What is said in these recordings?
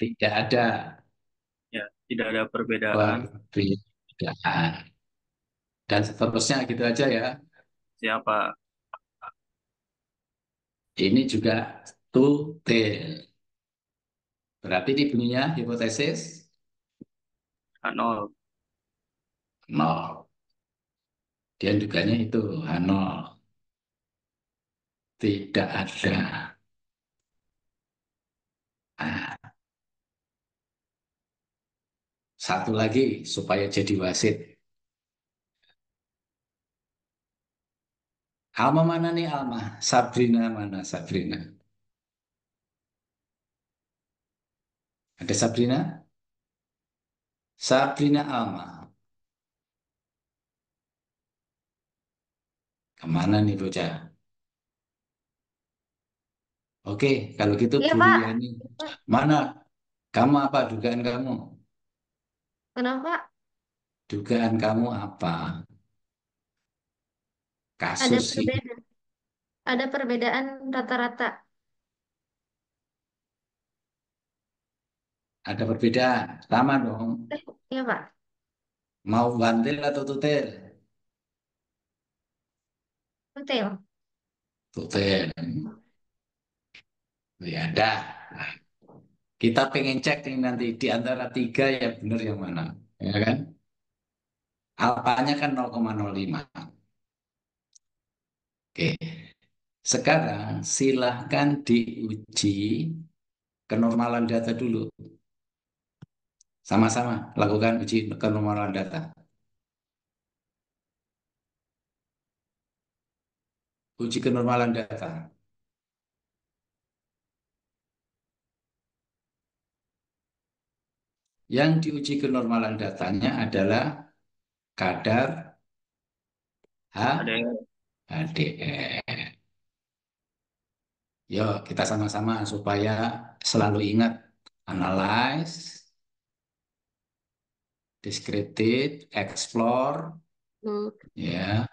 Tidak ada Ya, tidak ada perbedaan. perbedaan. Dan seterusnya gitu aja ya. Siapa? Ini juga to tail. Berarti ini bunyinya hipotesis H0. nol. Dia duganya itu H0. Tidak ada. Nah, satu lagi supaya jadi wasit. Alma mana nih Alma? Sabrina mana Sabrina? Ada Sabrina? Sabrina Alma. Kemana nih bocah? Oke, kalau gitu Iya, Bu Pak. Riani. Mana? Kamu apa dugaan kamu? Kenapa? Dugaan kamu apa? Ada Kasus ini perbedaan. Ada perbedaan rata-rata. ada perbedaan. Sama dong. Iya, Pak. Mau bantil atau tutil? Betul. Tutil. Ya dah. Kita pengen cek nih nanti di antara tiga yang benar yang mana. Ya kan? Alpanya kan 0,05. Oke. Sekarang silahkan diuji kenormalan data dulu. Sama-sama lakukan uji kenormalan data. Uji kenormalan data. Yang diuji kenormalan datanya adalah kadar Ada H, yang HDR. Yuk, kita sama-sama supaya selalu ingat analyze, descriptive, explore, Hmm. ya,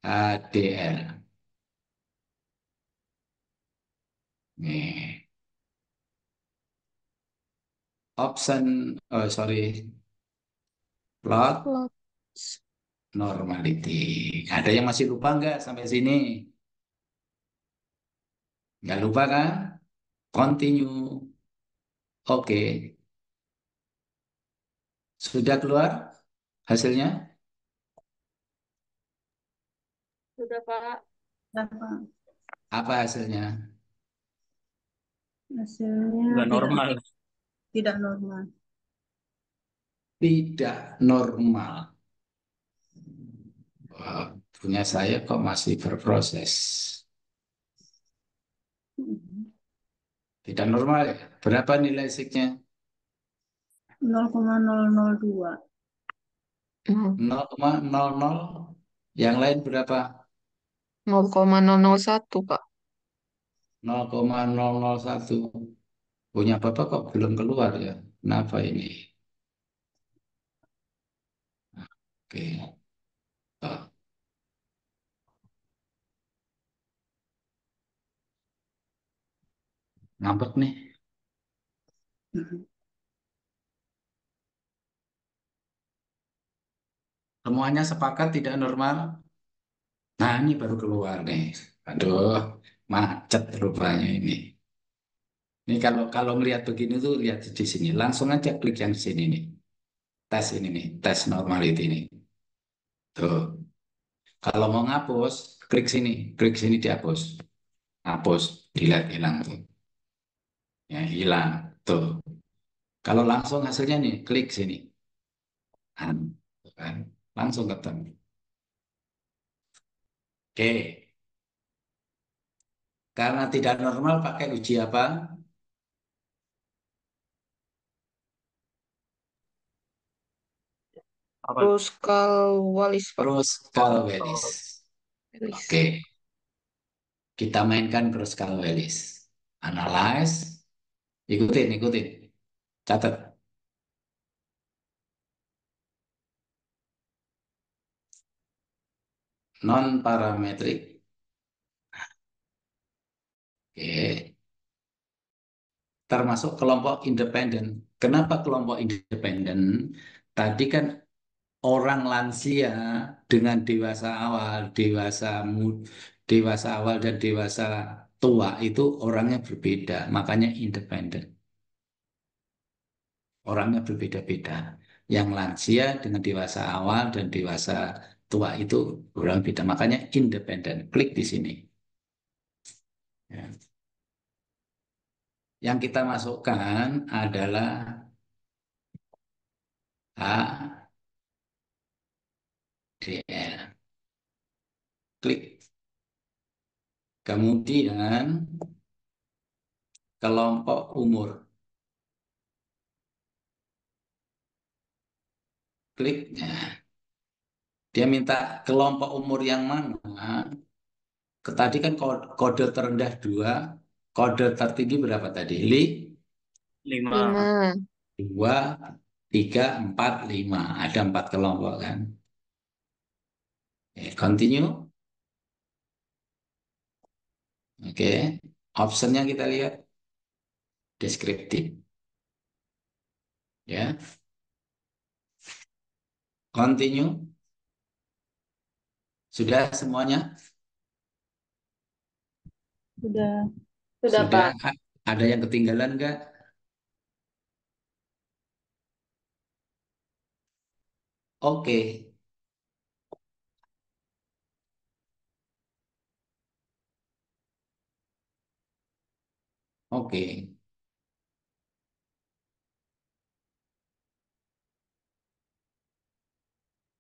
HDR. Nih, option, oh sorry, plot Lot. normality. Ada yang masih lupa nggak sampai sini? Nggak lupa kan? Continue. Oke, sudah keluar hasilnya? Sudah, Pak. Apa Apa hasilnya? hasilnya nggak normal. tidak normal. Tidak normal. Wah, punya saya kok masih berproses. Tidak normal ya? Berapa nilai signya? 0,002. 0,00. Yang lain berapa? 0,001, Pak. 0,001. Punya Bapak kok belum keluar ya? Kenapa ini? Oke. Oh, ngambek nih. Semuanya sepakat tidak normal? Nah, ini baru keluar nih. Aduh, macet rupanya ini. Ini kalau kalau melihat begini tuh lihat di sini. Langsung aja klik yang sini nih. Tes ini nih, tes normality ini. Tuh. Kalau mau ngapus, klik sini dihapus. Hapus, delete hilang tuh. Ya, hilang. Tuh. Kalau langsung hasilnya nih, klik sini. Tuh kan. Langsung ketemu. Oke. Karena tidak normal pakai uji apa? Apa? Terus Walis, Pak. Kruskal-Wallis. Walis. Oke. Kita mainkan Kruskal-Wallis. Analyze. Ikutin, ikutin. Catat. Non-parametrik. Oke. termasuk kelompok independen. Kenapa kelompok independen? Tadi kan orang lansia dengan dewasa awal dan dewasa tua itu orangnya berbeda, makanya independen. Orangnya berbeda-beda. Yang lansia dengan dewasa awal dan dewasa tua itu orang beda, makanya independen. Klik di sini. Ya. Yang kita masukkan adalah HDL. Klik. Kemudian kelompok umur. Klik. Nah, dia minta kelompok umur yang mana. Tadi kan kode terendah 2, kode tertinggi berapa tadi? 5. 5. 2, 3, 4, 5. Ada 4 kelompok kan. Continue. Oke. Optionnya kita lihat. Deskriptif. Ya. Continue. Sudah semuanya? Sudah. Sudah, Sudah. Pak. Ada yang ketinggalan nggak? Oke. Oke.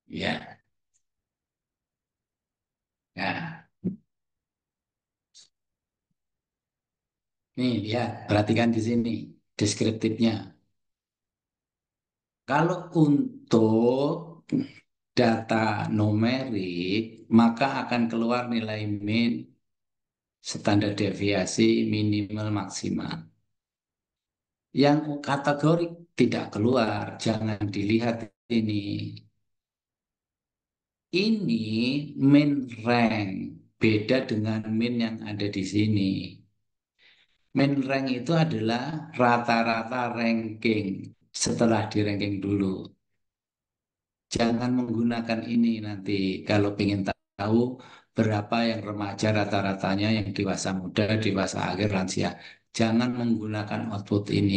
Ya. Ya. Nih, lihat. Perhatikan di sini. Deskriptifnya. Kalau untuk data numerik, maka akan keluar nilai min, standar deviasi, minimal, maksimal. Yang kategori tidak keluar, jangan dilihat ini. Ini min rank, beda dengan min yang ada di sini. Min rank itu adalah rata-rata ranking setelah di ranking dulu. Jangan menggunakan ini nanti kalau ingin tahu berapa yang remaja rata-ratanya, yang dewasa muda, dewasa akhir, lansia. Jangan menggunakan output ini,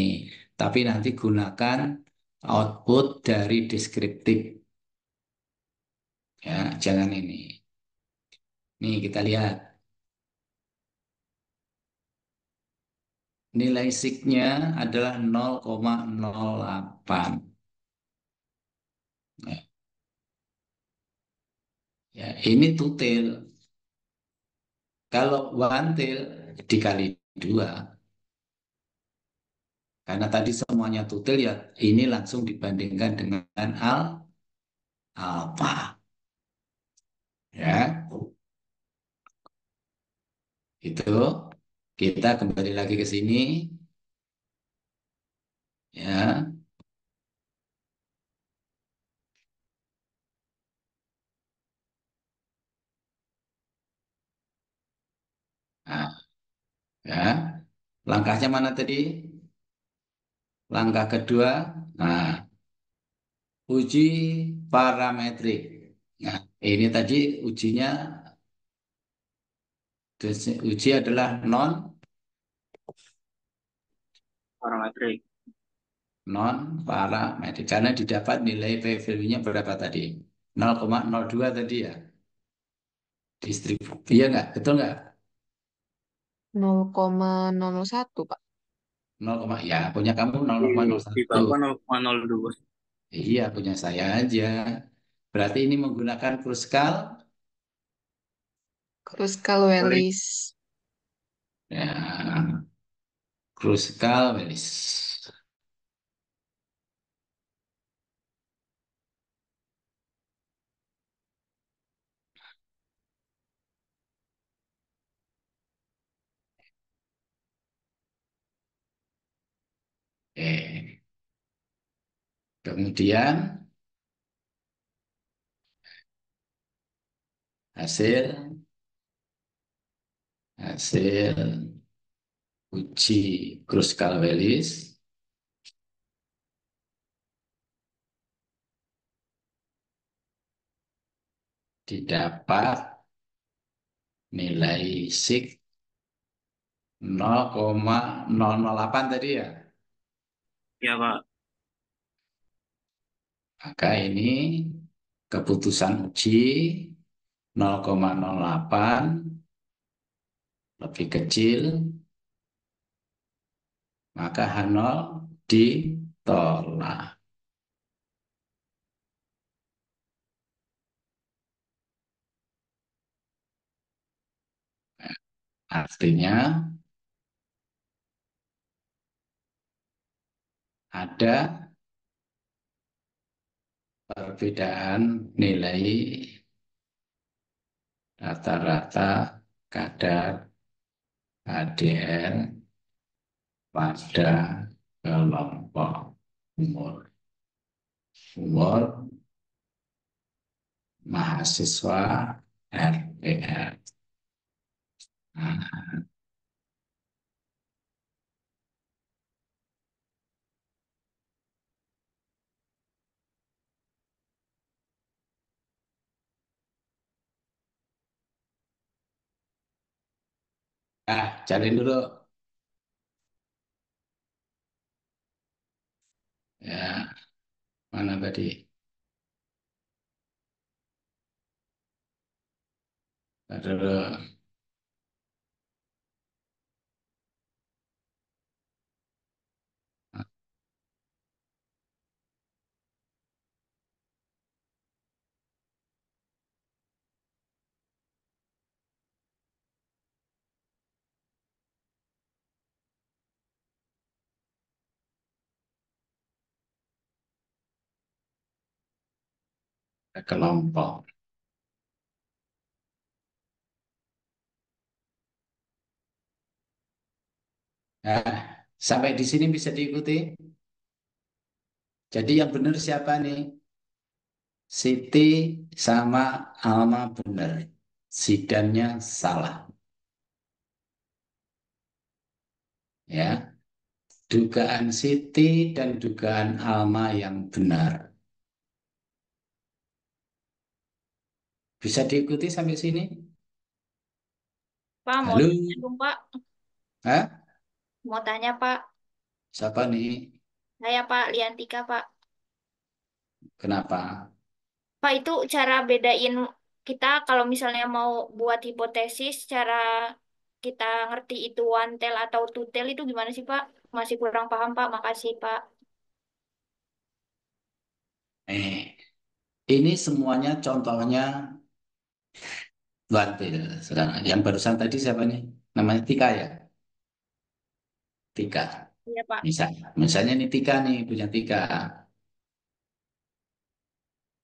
tapi nanti gunakan output dari deskriptif. Ya, jangan ini. Nih kita lihat nilai signya adalah 0,08. Ya, ya, ini tutil. Kalau one tail dikali 2. Karena tadi semuanya tutil ya ini langsung dibandingkan dengan alpha. Ya, itu kita kembali lagi ke sini. Ya, nah, ya. Langkahnya mana tadi? Langkah kedua. Nah, uji parametrik. Nah, ini tadi ujinya, uji adalah Parametrik. non parametrik karena didapat nilai p-value-nya berapa tadi? 0,02 tadi ya. Distribusi. Iya nggak? Betul nggak? 0,01, Pak. 0, ya punya kamu Di, di 0,01. bawah 0,02. Iya punya saya aja. Berarti ini menggunakan kruskal. Kruskal Wallis. Ya, kruskal Willis. Eh, kemudian hasil hasil uji Kruskal-Wallis didapat nilai sig 0,008 tadi ya. Ya, Pak. Maka ini keputusan uji 0,08 lebih kecil, maka H0 ditolak. Artinya ada perbedaan nilai rata-rata kadar HDL pada kelompok umur mahasiswa RPR. Nah, cari dulu ya, mana tadi? Cari dulu. Kelompok. Nah, sampai di sini bisa diikuti. Jadi yang benar siapa nih? Siti sama Alma benar. Zidannya salah. Ya, dugaan Siti dan dugaan Alma yang benar. Bisa diikuti sampai sini? Pak, mau Halo? tanya dong, Pak. Hah? Mau tanya, Pak. Siapa nih? Saya, Pak, Liantika, Pak. Kenapa? Pak, itu cara bedain kita kalau misalnya mau buat hipotesis, cara kita ngerti itu one tail atau two tail itu gimana sih, Pak? Masih kurang paham, Pak. Makasih, Pak. Ini semuanya contohnya Bantil sekarang. Yang barusan tadi siapa nih? Namanya Tika ya? Tika. Iya, Pak. Misalnya nih Tika nih, punya Tika.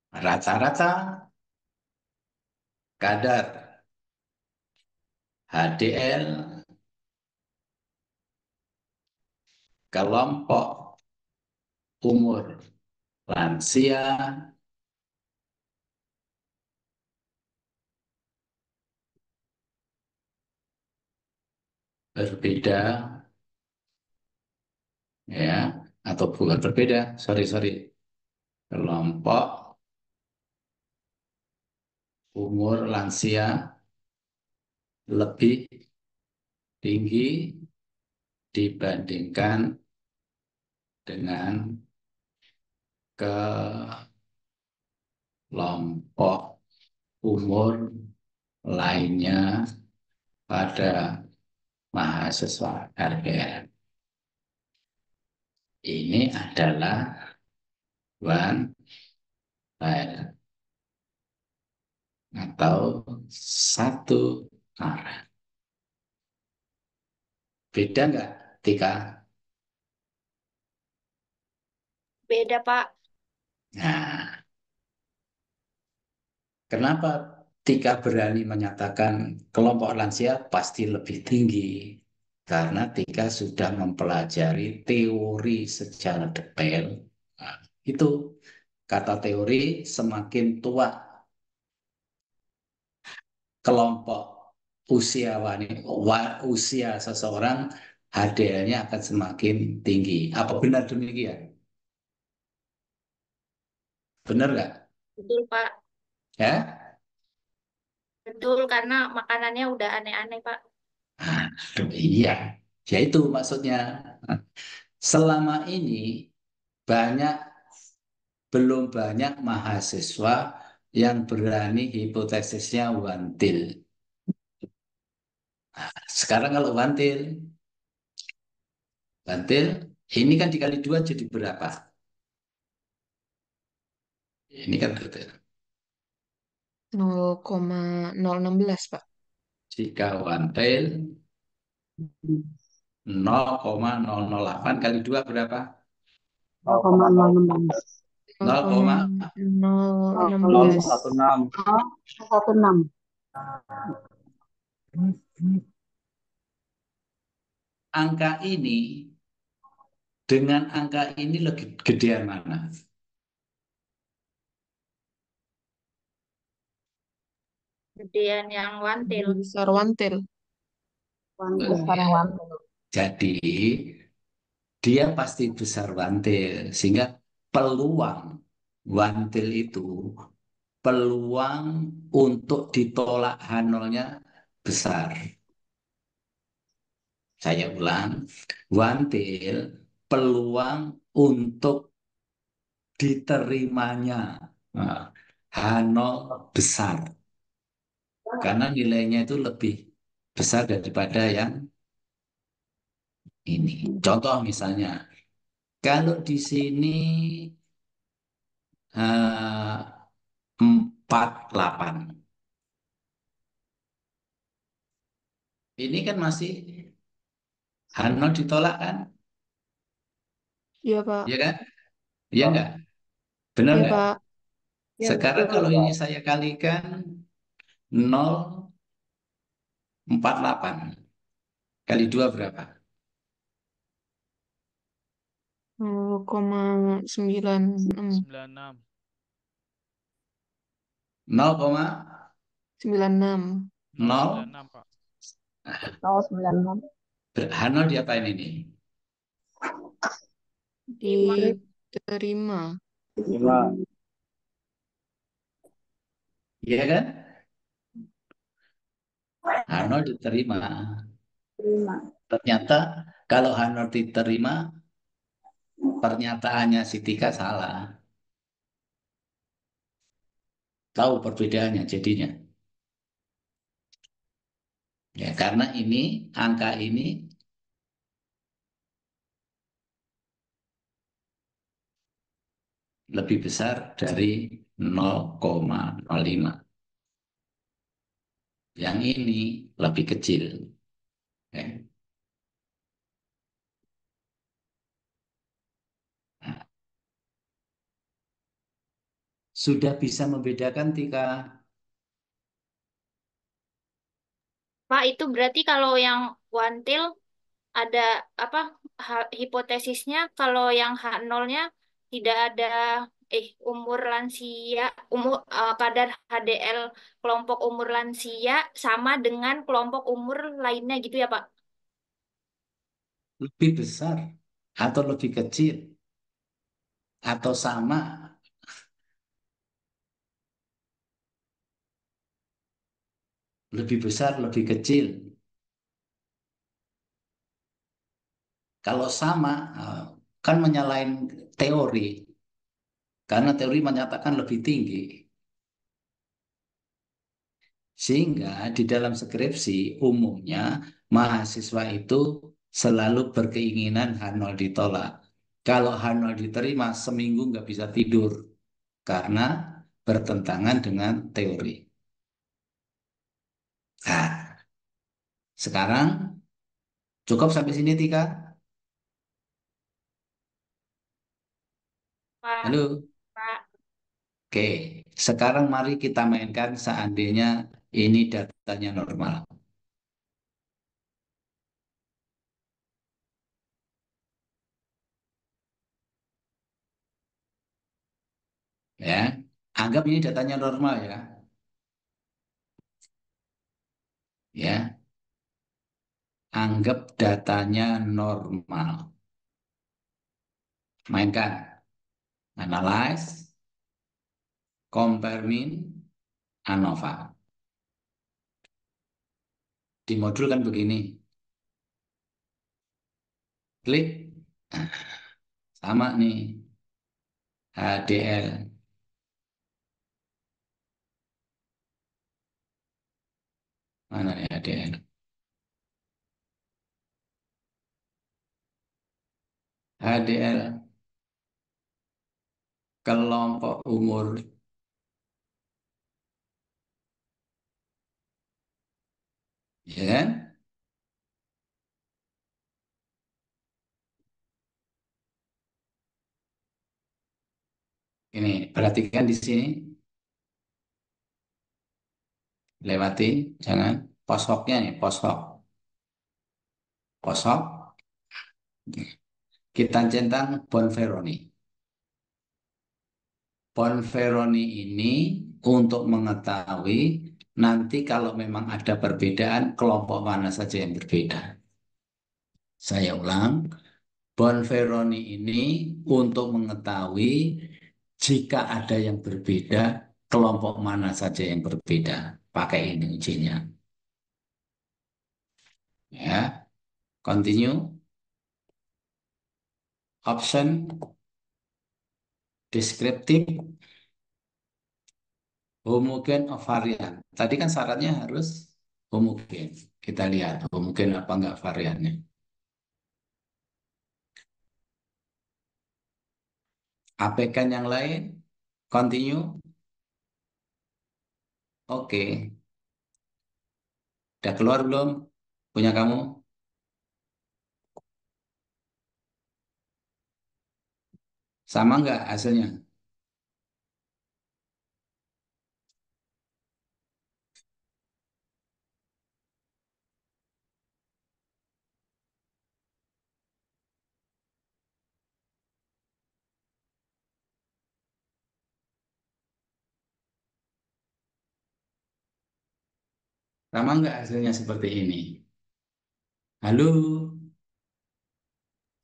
Rata-rata kadar HDL kelompok umur lansia berbeda ya, atau bukan berbeda, sorry, kelompok umur lansia lebih tinggi dibandingkan dengan kelompok umur lainnya pada mahasiswa RPR. Ini adalah one file atau satu arah. Beda nggak, Tika? Beda, Pak. Nah, kenapa Tika berani menyatakan kelompok lansia pasti lebih tinggi? Karena Tika sudah mempelajari teori secara detail. Nah, itu kata teori, semakin tua kelompok usia usia seseorang, HDL-nya akan semakin tinggi. Apa benar demikian? Benar nggak? Betul, Pak. Ya? Betul, karena makanannya udah aneh-aneh, Pak. Aduh, iya. Ya itu maksudnya. Selama ini banyak belum banyak mahasiswa yang berani hipotesisnya wantil. Sekarang kalau wantil ini kan dikali dua jadi berapa? Ini kan betul. 0,016, Pak. Jika wantil 0,008 kali dua berapa? 0,016. 0,016. 16. Angka ini dengan angka ini lebih gedean mana? Gedean yang wantil. Lebih besar wantil. Besar yang warna. Jadi dia pasti besar wantil sehingga peluang wantil itu peluang untuk ditolak Hanolnya besar. Saya ulang, wantil peluang untuk diterimanya Hanol besar karena nilainya itu lebih besar daripada yang ini. Contoh misalnya, kalau di sini 48, ini kan masih Hanol ditolak kan? Iya, Pak. Iya kan? Iya enggak? Benar Iya, enggak? Pak. Ya, Sekarang betul. kalau ini saya kalikan 0,48 kali 2 berapa? 0,96. 96. 0,0 96. 096, Pak. 0,96. Hanol diapain ini? Lima. Diterima. Iya kan? Hanol diterima. Terima. Ternyata kalau Hanol diterima, pernyataannya si Tika salah. Tahu perbedaannya jadinya. Ya, karena ini, angka ini lebih besar dari 0,05. Yang ini lebih kecil. Ya. Nah, sudah bisa membedakan Tika. Pak, itu berarti kalau yang wantil ada apa hipotesisnya kalau yang H0-nya tidak ada umur lansia kadar HDL kelompok umur lansia sama dengan kelompok umur lainnya gitu ya Pak. Lebih besar atau lebih kecil atau sama, lebih besar, lebih kecil. Kalau sama, kan menyalahin teori. Karena teori menyatakan lebih tinggi. Sehingga di dalam skripsi umumnya mahasiswa itu selalu berkeinginan H0 ditolak. Kalau H0 diterima seminggu nggak bisa tidur karena bertentangan dengan teori. Nah, sekarang cukup sampai sini Tika? Pak, Halo? Pak. Oke, sekarang mari kita mainkan seandainya ini datanya normal. Ya, anggap ini datanya normal ya. Ya, Anggap datanya normal. Mainkan. Analyze, compare mean, ANOVA. Di modul kan begini. Klik. Sama nih. HDL. Mana nih HDL? HDL. Kelompok umur. Ya kan? Ini, perhatikan di sini. Lewati, jangan. Posoknya nih, posok. Posok. Kita centang Bonferroni. Bonferroni ini untuk mengetahui nanti kalau memang ada perbedaan, kelompok mana saja yang berbeda. Saya ulang, Bonferroni ini untuk mengetahui jika ada yang berbeda, kelompok mana saja yang berbeda. Pakai ini ujinya. Ya, continue. Option, deskriptif, homogen, varian. Tadi kan syaratnya harus homogen. Kita lihat homogen apa enggak variannya. Abaikan yang lain. Continue. Oke. Udah keluar belum? Punya kamu? Sama enggak hasilnya? Sama enggak hasilnya seperti ini? Halo?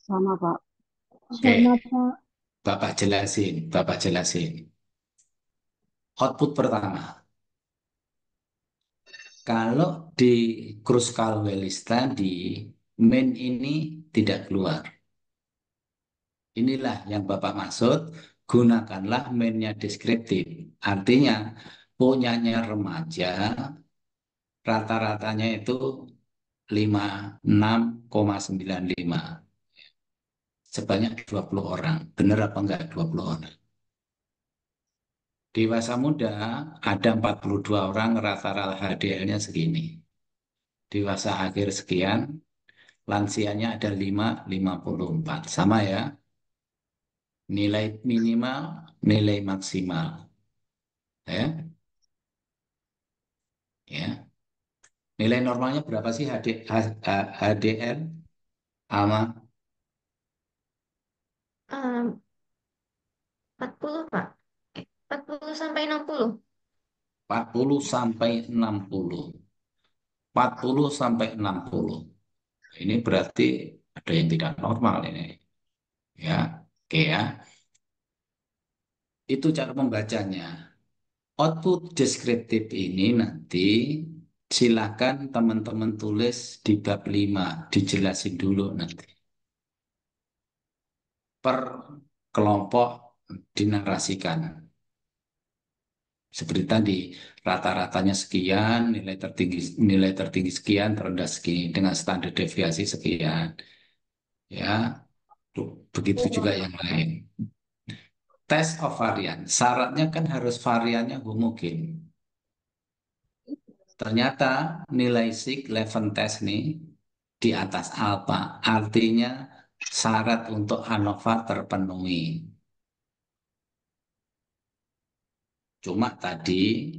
Sama, Pak. Oke. Sama, Pak. Bapak jelasin. Bapak jelasin. Output pertama. Kalau di Kruskal-Wallis tadi, main ini tidak keluar. Inilah yang Bapak maksud, gunakanlah mainnya deskriptif. Artinya, punyanya remaja, rata-ratanya itu 56,95. Sebanyak 20 orang. Benar apa enggak 20 orang? Dewasa muda ada 42 orang, rata-rata HDL-nya segini. Dewasa akhir sekian, lansianya ada 54. Sama ya. Nilai minimal, nilai maksimal. Ya, ya. Nilai normalnya berapa sih HDL? Ama Em, 40, Pak. 40 sampai 60. 40 sampai 60. 40 sampai 60. Ini berarti ada yang tidak normal ini. Ya, oke ya. Itu cara membacanya. Output deskriptif ini nanti silakan teman-teman tulis di bab 5. Dijelasin dulu nanti. Per kelompok dinarasikan. Seperti tadi, rata-ratanya sekian, nilai tertinggi sekian, terendah sekian, dengan standar deviasi sekian. Ya, begitu juga yang lain. Test of varian, syaratnya kan harus variannya homogen. Ternyata nilai sig Levin test nih di atas alfa, artinya syarat untuk ANOVA terpenuhi. Cuma tadi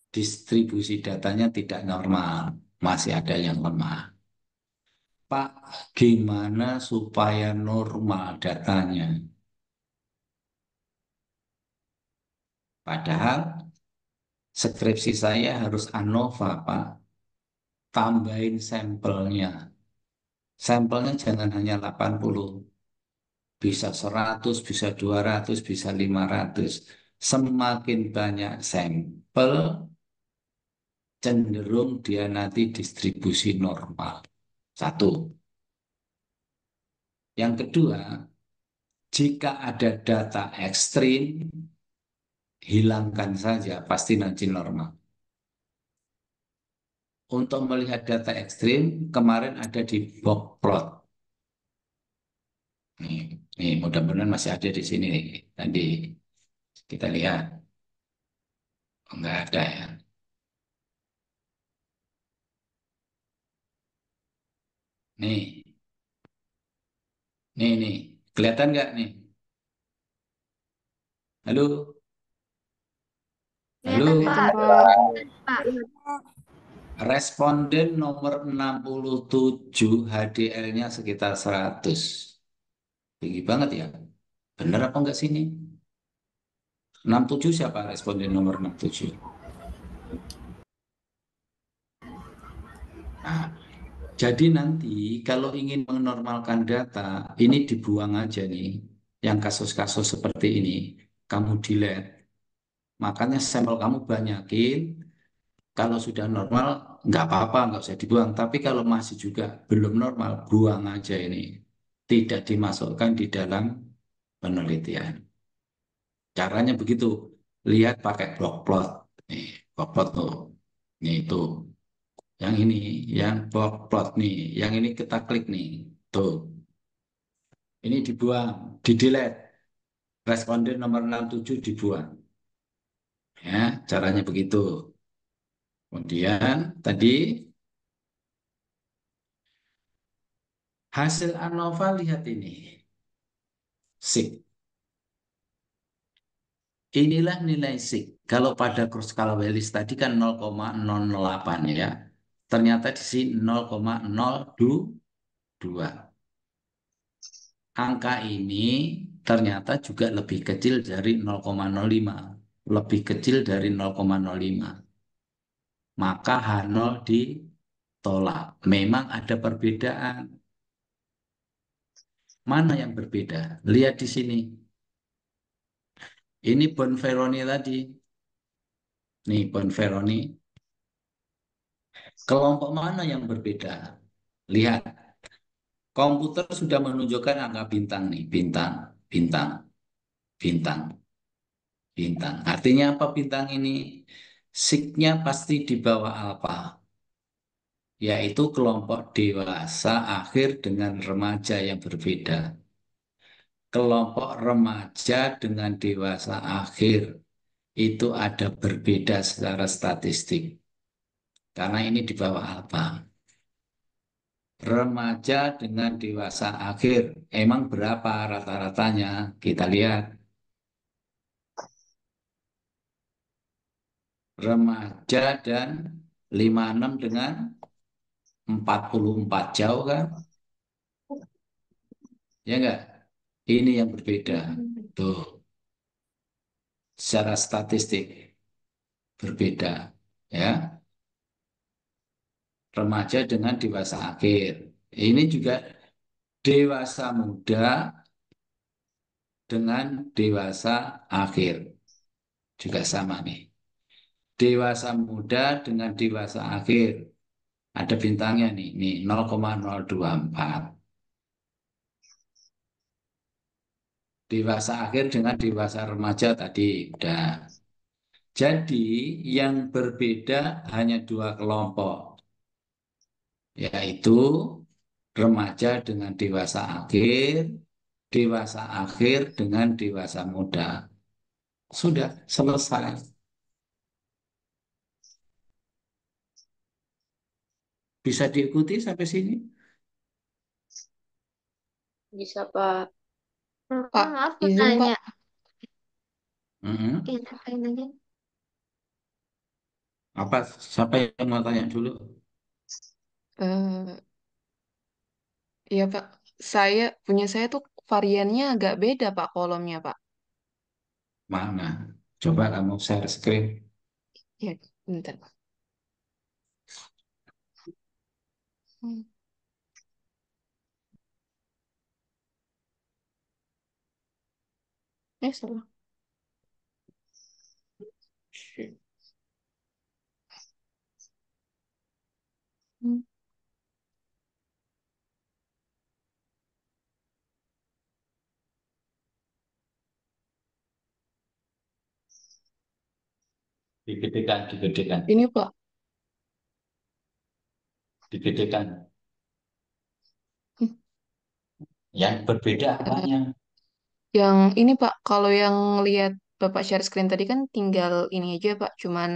distribusi datanya tidak normal, masih ada yang lemah. Pak, gimana supaya normal datanya? Padahal skripsi saya harus ANOVA, Pak. tambahin sampelnya. Sampelnya jangan hanya 80, bisa 100, bisa 200, bisa 500. Semakin banyak sampel, cenderung dia nanti distribusi normal. Satu. Yang kedua, jika ada data ekstrim, hilangkan saja, pasti nanti normal. Untuk melihat data ekstrim, kemarin ada di box plot. Nih, mudah-mudahan masih ada di sini nih. Tadi kita lihat, enggak ada ya. Nih, nih, kelihatan nggak nih? Halo, halo. Kelihatan, Kelihatan, Pak. Pak. Pak. Responden nomor 67 HDL-nya sekitar 100. Tinggi banget ya. Bener apa enggak sini? 67 siapa responden nomor 67? Nah, jadi nanti kalau ingin menormalkan data, ini dibuang aja nih. Yang kasus-kasus seperti ini, kamu delete. Makanya sampel kamu banyakin. Kalau sudah normal, nggak apa-apa, nggak usah dibuang. Tapi kalau masih juga belum normal, buang aja ini. Tidak dimasukkan di dalam penelitian. Caranya begitu. Lihat pakai block plot. Nih, block plot tuh. Nih itu. Yang ini, yang block plot nih. Yang ini kita klik nih. Tuh. Ini dibuang, di delete. Responden nomor 67 dibuang. Ya, caranya begitu. Kemudian tadi hasil ANOVA lihat ini. Sik. Inilah nilai sik. Kalau pada Kruskal-Wallis tadi kan 0,008 ya. Ternyata di sini 0,022. Angka ini ternyata juga lebih kecil dari 0,05. Lebih kecil dari 0,05. Maka H0 ditolak. Memang ada perbedaan. Mana yang berbeda? Lihat di sini. Ini Bonferroni tadi. Nih Bonferroni. Kelompok mana yang berbeda? Lihat. Komputer sudah menunjukkan angka bintang nih. Bintang, bintang, bintang, bintang. Artinya apa bintang ini? Signya pasti di bawah alfa. Yaitu kelompok dewasa akhir dengan remaja yang berbeda. Kelompok remaja dengan dewasa akhir itu ada berbeda secara statistik. Karena ini di bawah alfa. Remaja dengan dewasa akhir, emang berapa rata-ratanya? Kita lihat. Remaja dan 56 dengan 44 jauh kan? Ya enggak? Ini yang berbeda. Tuh, secara statistik berbeda. Ya, remaja dengan dewasa akhir. Ini juga dewasa muda dengan dewasa akhir. Juga sama nih. Dewasa muda dengan dewasa akhir. Ada bintangnya nih 0,024. Dewasa akhir dengan dewasa remaja tadi udah. Jadi yang berbeda hanya dua kelompok, yaitu remaja dengan dewasa akhir dengan dewasa muda. Sudah selesai. Bisa diikuti sampai sini? Bisa, Pak. Pak, Maaf, mau izin, Pak. tanya. Mhm. Oke, tanyain aja. Apa? Siapa yang mau tanya dulu? Eh, iya, Pak. Saya tuh variannya agak beda, Pak, kolomnya, Pak. Mana? Coba kamu share screen. Ya, bentar, Pak. Hmm. Salah. Hmm. Digedekan, digedekan, Ini Pak, digedekan. Hmm. Yang berbeda Eh, apanya? yang ini Pak, kalau yang lihat Bapak share screen tadi kan tinggal ini aja Pak, cuman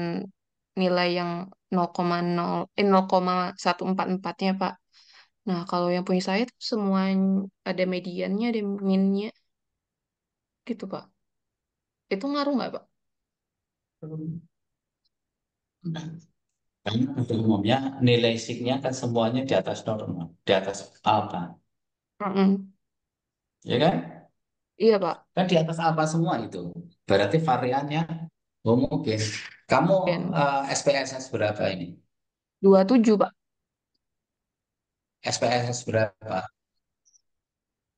nilai yang 0,144-nya Pak. Nah, kalau yang punya saya tuh semua ada mediannya, ada minnya gitu Pak. Itu ngaruh nggak Pak? Nah, karena pada umumnya nilai signya kan semuanya di atas normal, di atas alfa, Mm-mm. ya kan? Iya Pak. Kan di atas alfa semua itu. Berarti variannya homogen. Kamu Dan SPSS berapa ini? 27 Pak. SPSS berapa?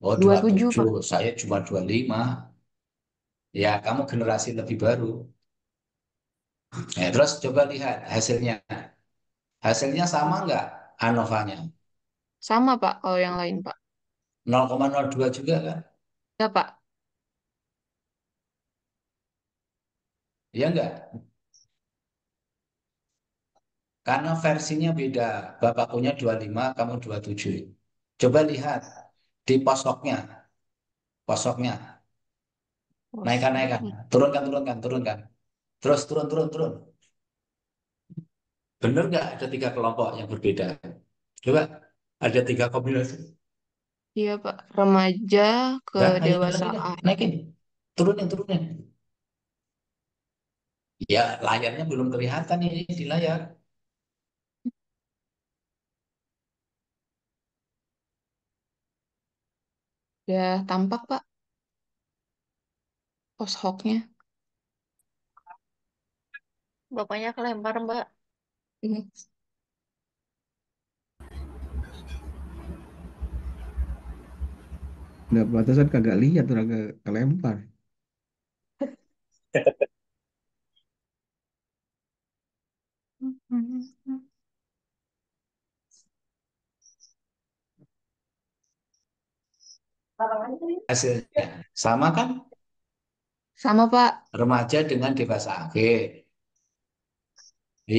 Oh, Dua dua puluh puluh tujuh tujuh. Pak. Saya cuma 25. Ya, kamu generasi lebih baru. Ya, terus coba lihat hasilnya. Hasilnya sama nggak ANOVA-nya? Sama Pak kalau yang lain Pak. 0,02 juga kan? Ya Pak. Ya enggak? Karena versinya beda. Bapak punya 25, kamu 27. Coba lihat di posoknya. Posoknya. Naikkan, naikkan. Kosong. Turunkan, turunkan, turunkan. Terus turun, turun, turun. Benar nggak ada tiga kelompok yang berbeda? Coba ada tiga kombinasi. Iya Pak. Remaja Dah, ayo lagi dah. kedewasaan. Naikin. Turunin, turunin. Ya, layarnya belum kelihatan ini di layar. Ya tampak Pak. Poshoknya. Bapaknya kelempar, Mbak. Ini. Nggak batasan kagak lihat orang kagak kelempar. Hasilnya sama kan? Sama Pak. Remaja dengan dewasa akhir.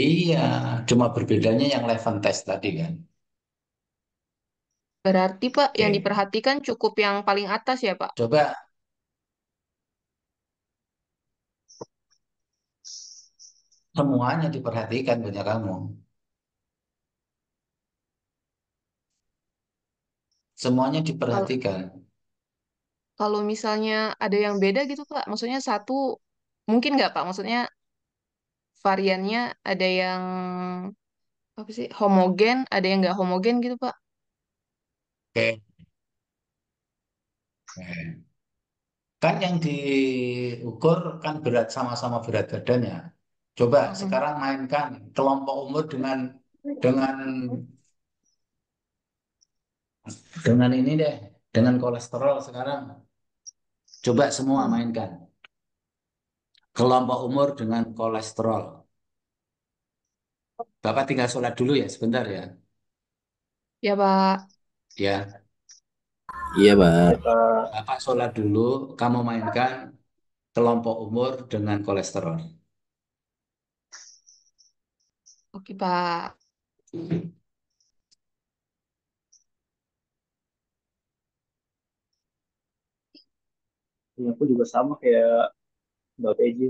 Iya, cuma berbedanya yang level test tadi kan. Berarti Pak yang Oke, diperhatikan cukup yang paling atas ya Pak. coba semuanya diperhatikan punya kamu. Semuanya Kalau diperhatikan. kalau misalnya ada yang beda gitu Pak. Maksudnya satu mungkin nggak Pak? Maksudnya variannya ada yang apa sih homogen, ada yang nggak homogen gitu Pak. Oke. Oke. Kan yang diukur kan berat sama-sama berat badannya. Coba Mm-mm. sekarang mainkan kelompok umur dengan dengan ini deh, dengan kolesterol sekarang. Coba semua Hmm. mainkan. Kelompok umur dengan kolesterol. Bapak tinggal sholat dulu ya sebentar ya. Ya Pak. Ya, Iya, Pak. Bapak sholat dulu, kamu mainkan kelompok umur dengan kolesterol. Oke Pak. Ya, aku juga sama kayak Mbak Peji.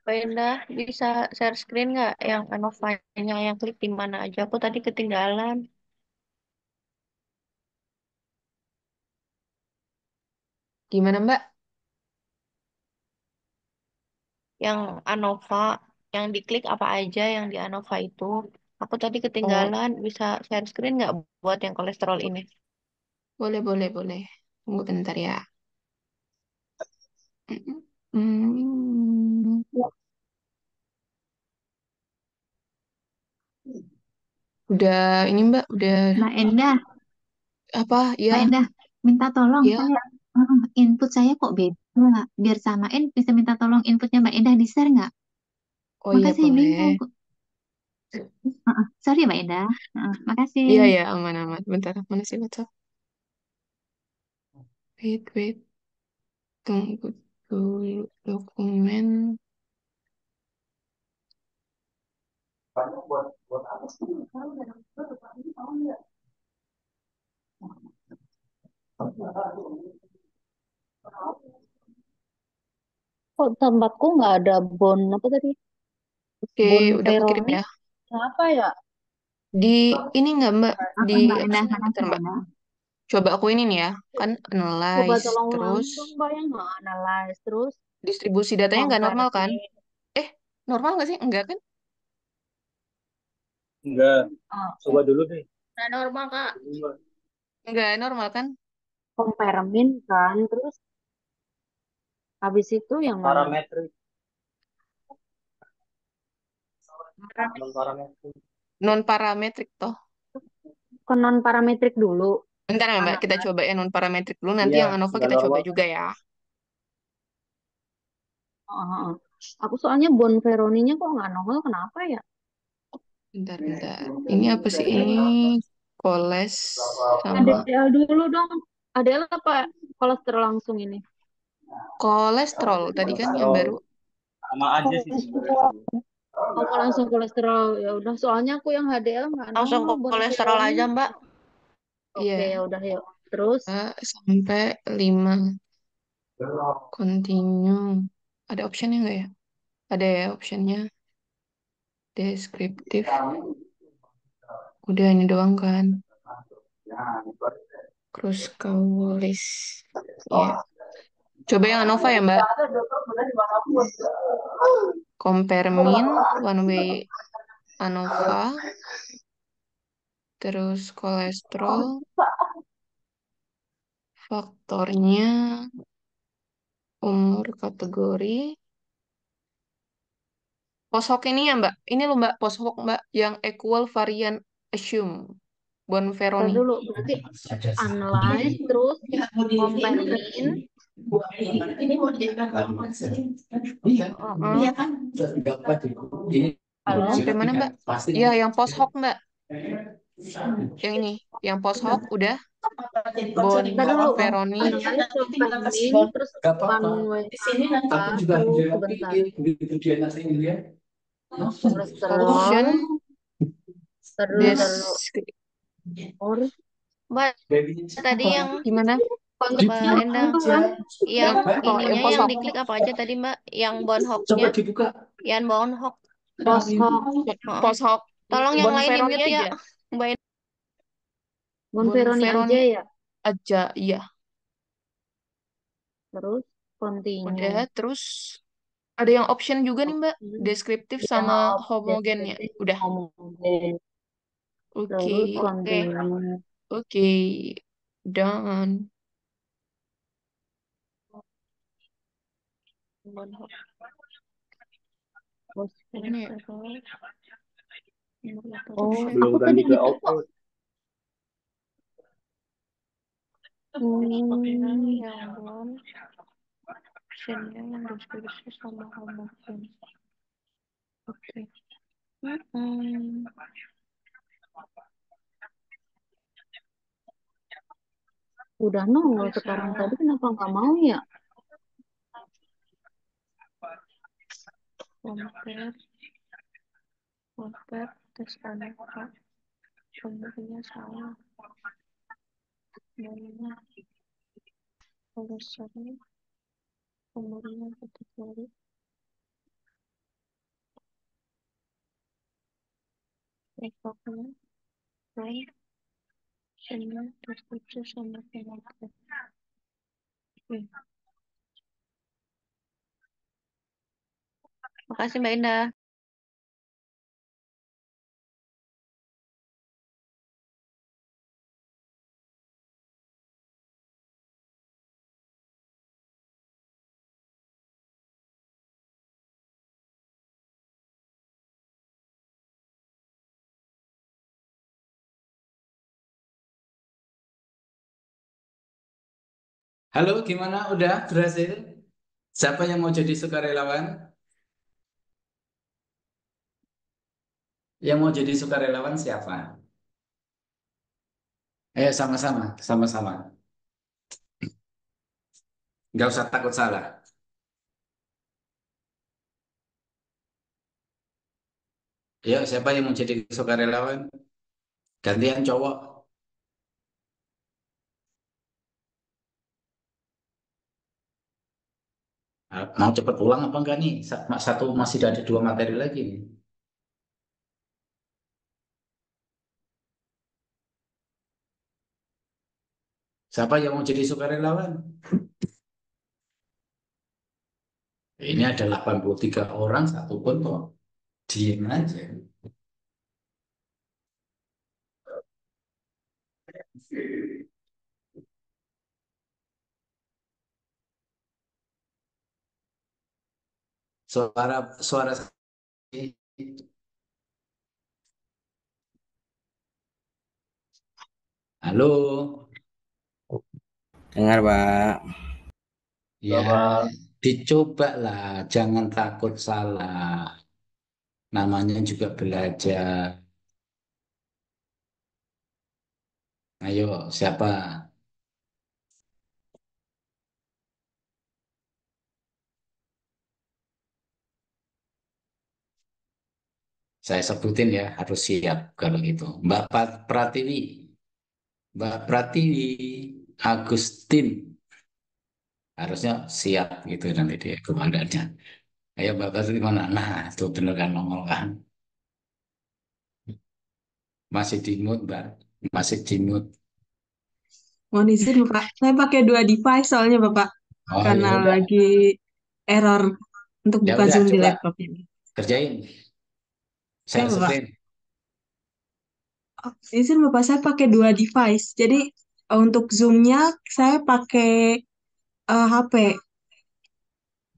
Mbak Indah, bisa share screen nggak yang Canva-nya yang klik di mana aja? Aku tadi ketinggalan. Gimana Mbak? Yang Anova, yang diklik apa aja yang di Anova itu. Aku tadi Oh, ketinggalan. Bisa share screen nggak buat yang kolesterol ini? boleh, boleh, boleh. Tunggu bentar ya. Hmm, udah ini Mbak, udah Mbak Endah, apa Mbak ya? Endah, minta tolong Ya, saya input saya kok beda. Biar samain bisa minta tolong inputnya Mbak Endah di share nggak? oh iya Makasih saya bingung. boleh. Sorry ya Mbak Endah. Makasih. Iya ya, aman-aman. Bentar, mana sih WhatsApp? Wait, wait. Tunggu dulu dokumen. Kok tempatku nggak ada bon apa tadi? Oke, Bon udah aku kirim Veroni. ya. Kenapa ya? Di ini nggak Mbak? Di Apa Mbak apa Endah? sih? Makasih Bentar Mbak Mbak. Endah. Coba aku ini nih ya. Kan Coba analyze, tolong terus langsung Mbak yang nggak analyze terus distribusi datanya nggak normal compare kan? nih. Eh, normal nggak sih? Enggak kan? Enggak, Oh, coba dulu deh. Nah, normal, Kak. Enggak normal kan? compare min kan terus habis itu yang mana? Parametrik, non parametrik. Non parametrik toh. Ke non parametrik dulu. Bentar ya Mbak, kita Analyze. coba ya non parametrik dulu. Nanti Iya, yang ANOVA nggak kita coba normal kan? juga ya. Oh, oh, oh. Aku soalnya bon Veroninya kok nggak nongol, kenapa ya? Bentar, bentar. Ini apa sih ini? Koles sama ADL dulu dong. ADL apa kolesterol langsung ini? kolesterol tadi kan yang Kolesterol baru. sama aja sih sebenarnya Kolesterol. sih. Oh, mau langsung kolesterol. Ya udah, soalnya aku yang HDL nggak Langsung nongol bon kolesterol Veroni. aja, Mbak. Oke, ya Iya, udah yuk. Terus sampai 5 continue. Ada optionnya nggak ya? Ada ya optionnya. Deskriptif. Udah ini doang kan. Terus kaulis. Ya. Coba yang ANOVA ya Mbak. Compare min, one way ANOVA, terus kolesterol, faktornya, umur kategori. Post hoc ini ya Mbak. Ini loh Mbak, post hoc Mbak yang equal variant assume. tar Bonferroni. dulu. Berarti analyze terus compare min. Heeh. Halo. Sampai mana Mbak? Ya, yang post hoc Mbak. Yang ini, yang post hoc udah Tar dulu. Bonferroni. Analyze compare min terus one way ANOVA terus sebentar. Kolesterol. Option Tar dulu, tar dulu. deskriptif. Or Mbak, tadi yang Gimana? Mbak Endah, yang Oh, yang ininya post yang hoc. diklik apa aja tadi, Mbak? Yang bonhoknya, yang bonhok. post hoc. Heeh. Post hoc. Tolong yang lain di Bonferroni mute ya, aja. Mbak Endah. Bon Veroni Bonferroni aja ya. aja, iya. Terus Udah, continue. terus ada yang option juga nih Mbak. Deskriptif Ya, sama homogennya. deskriptif Udah. homogen. Oke. Terus Oke. continue. Oke. Done. Bonhok. Terus, Mana ya? Kolesterol, umur oh, reproduction. Belum aku tadi ganti ke gitu kok. output. Yang bon, optionnya yang deskripsi sama homogen. Oke. Mm-mm. Udah nongol Oke, sekarang. saya Tadi kenapa nggak mau ya? compare. Waper tes aneka sumbernya salah. Namanya tulisannya sumbernya kategori levelnya rank senior deskripsi sama pengakuan. Makasih Mbak Indah. Halo, gimana? Udah berhasil? Siapa yang mau jadi sukarelawan? Yang mau jadi sukarelawan siapa? Sama-sama, sama-sama. Nggak usah takut salah. Ya, siapa yang mau jadi sukarelawan? Gantian cowok. Mau cepet pulang apa enggak nih? Satu masih ada dua materi lagi nih. Siapa yang mau jadi sukarelawan? Ini ada 83 orang, satu pun kok diem aja. Suara suara halo. Dengar, Pak. Ya, Bapak dicoba lah, jangan takut salah. Namanya juga belajar. Ayo, siapa? Saya sebutin ya, harus siap kalau gitu. Mbak Pratiwi, Mbak Pratiwi, Agustin, harusnya siap gitu nanti dia komandannya. Ayo Mbak Pratiwi mana? Nah, itu bener kan nongol kan? Masih di mood, Mbak. Masih di mood. Mohon izin Bapak, saya pakai dua device soalnya Bapak, Oh ya karena udah, lagi error untuk ya buka udah Zoom di coba laptop ini. kerjain. Ya Share Bapak, screen. oh, izin Bapak saya pakai dua device. Jadi untuk Zoom-nya saya pakai HP.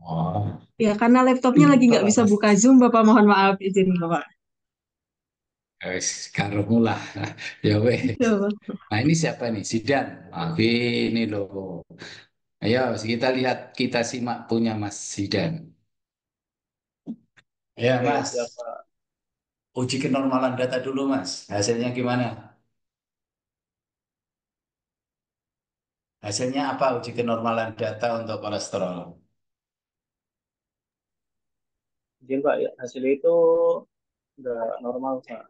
Oh, Ya karena laptopnya lagi nggak bisa buka Zoom, Bapak mohon maaf izin Bapak. karumu lah. Ya weh. Ya, Bapak. Nah ini siapa nih? Sidan. Ah, ini loh. Ayo kita lihat, kita simak punya Mas Sidan. Ya oke Mas, siapa? uji kenormalan data dulu Mas. Hasilnya gimana? Hasilnya apa uji kenormalan data untuk kolesterol? Izin Pak, ya, hasilnya itu nggak normal Pak.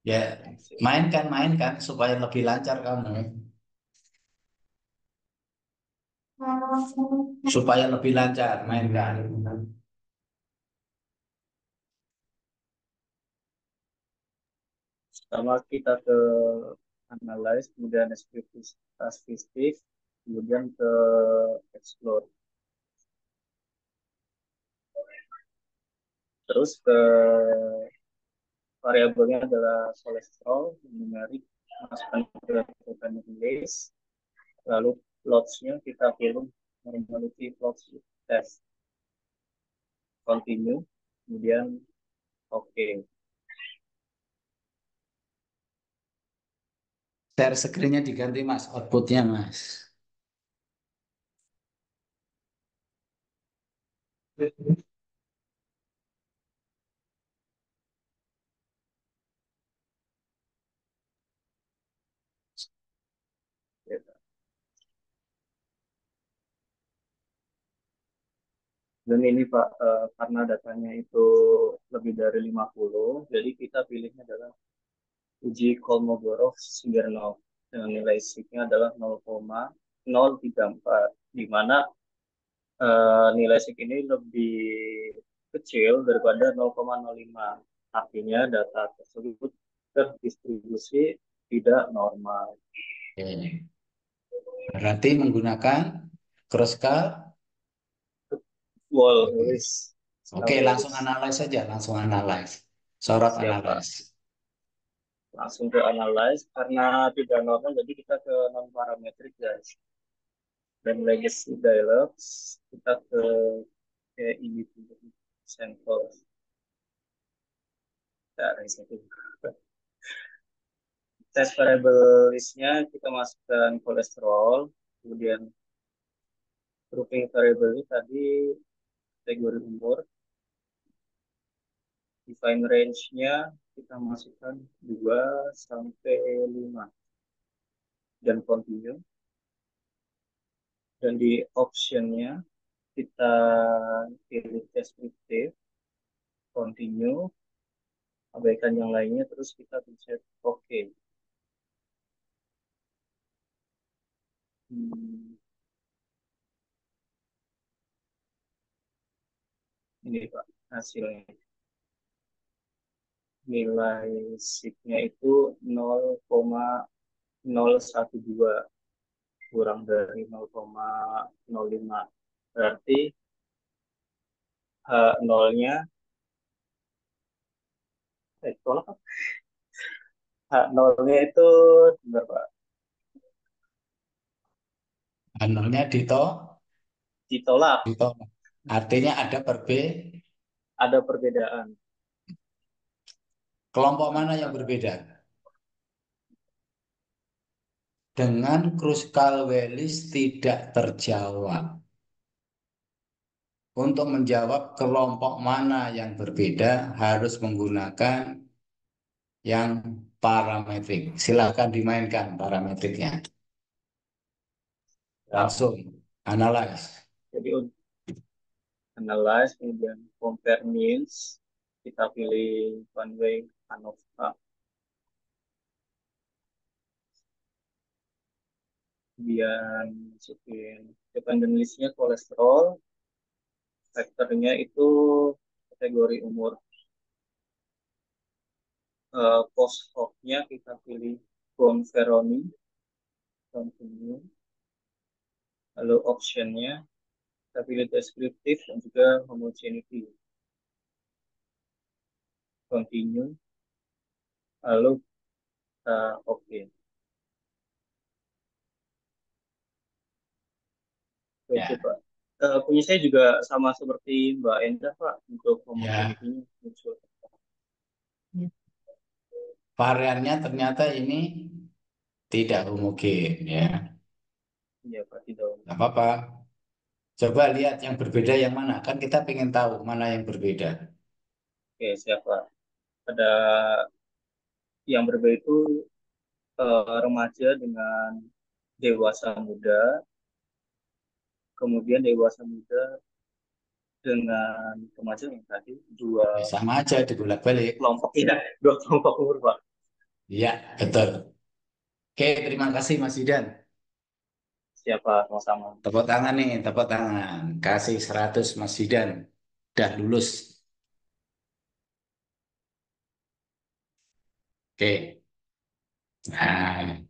Ya, Hasil. mainkan supaya lebih lancar kamu. Supaya lebih lancar, mainkan. Pertama kita ke analyze, kemudian statistik, kemudian ke explore. Terus ke variabelnya adalah kolesterol, numerik, masukkan ke programming list, lalu plots-nya kita pilih normality plots test, continue, kemudian oke. Share screen-nya diganti Mas, output-nya Mas. Dan ini Pak, karena datanya itu lebih dari 50, jadi kita pilihnya adalah uji Kolmogorov-Smirnov dengan nilai sigma adalah 0,034, di mana nilai sig ini lebih kecil daripada 0,05. Artinya data tersebut terdistribusi tidak normal. Oke. Berarti menggunakan cross-cut. Wall list. Oke, langsung analyze saja, langsung analyze. Sorot Siap, Pak. analyze. Langsung ke analyze. Karena tidak normal, jadi kita ke non-parametric, guys. Dan legacy dialogs, kita ke individual sampel. Dari situ. Test variable listnya kita masukkan kolesterol, kemudian grouping variable ini tadi kategori umur, define range-nya kita masukkan 2 sampai 5 dan continue. Dan di option-nya kita pilih descriptive, continue, abaikan yang lainnya, terus kita pencet OK. Ini Pak hasilnya. Nilai sig-nya itu 0,012 kurang dari 0,05. Berarti H0-nya tolak apa? H0-nya itu berapa? Nolnya Ditolak. ditolak. Artinya ada Ada perbedaan. kelompok mana yang berbeda? Dengan Kruskal-Wallis tidak terjawab. Untuk menjawab kelompok mana yang berbeda harus menggunakan yang parametrik. Silakan dimainkan parametriknya. Langsung analyze. Jadi untuk analyze, kemudian compare means, kita pilih one way ANOVA. Kemudian masukin dependent list-nya kolesterol, faktornya itu kategori umur. Post hoc-nya kita pilih Bonferroni, continue. Lalu option-nya kita pilih deskriptif dan juga homogeneity, continue. Lalu kita oke. Oke, Pak. Punya saya juga sama seperti Mbak Endah, Pak, untuk homogeneity-nya muncul. Variannya ternyata ini tidak homogen ya. Iya, Pak, tidak. Nggak apa-apa. Coba lihat yang berbeda yang mana. Kan kita ingin tahu mana yang berbeda. Oke, siap, Pak. Ada yang berbeda itu remaja dengan dewasa muda, kemudian dewasa muda dengan remaja yang tadi dua Sama aja dibolak-balik. kelompok, ya, dua kelompok umur, Pak. Iya, betul. Oke, terima kasih Mas Zidan. Siapa sama-sama. Tepuk tangan nih, tepuk tangan. Kasih 100 Mas Zidan. Udah lulus. Oke. Nah,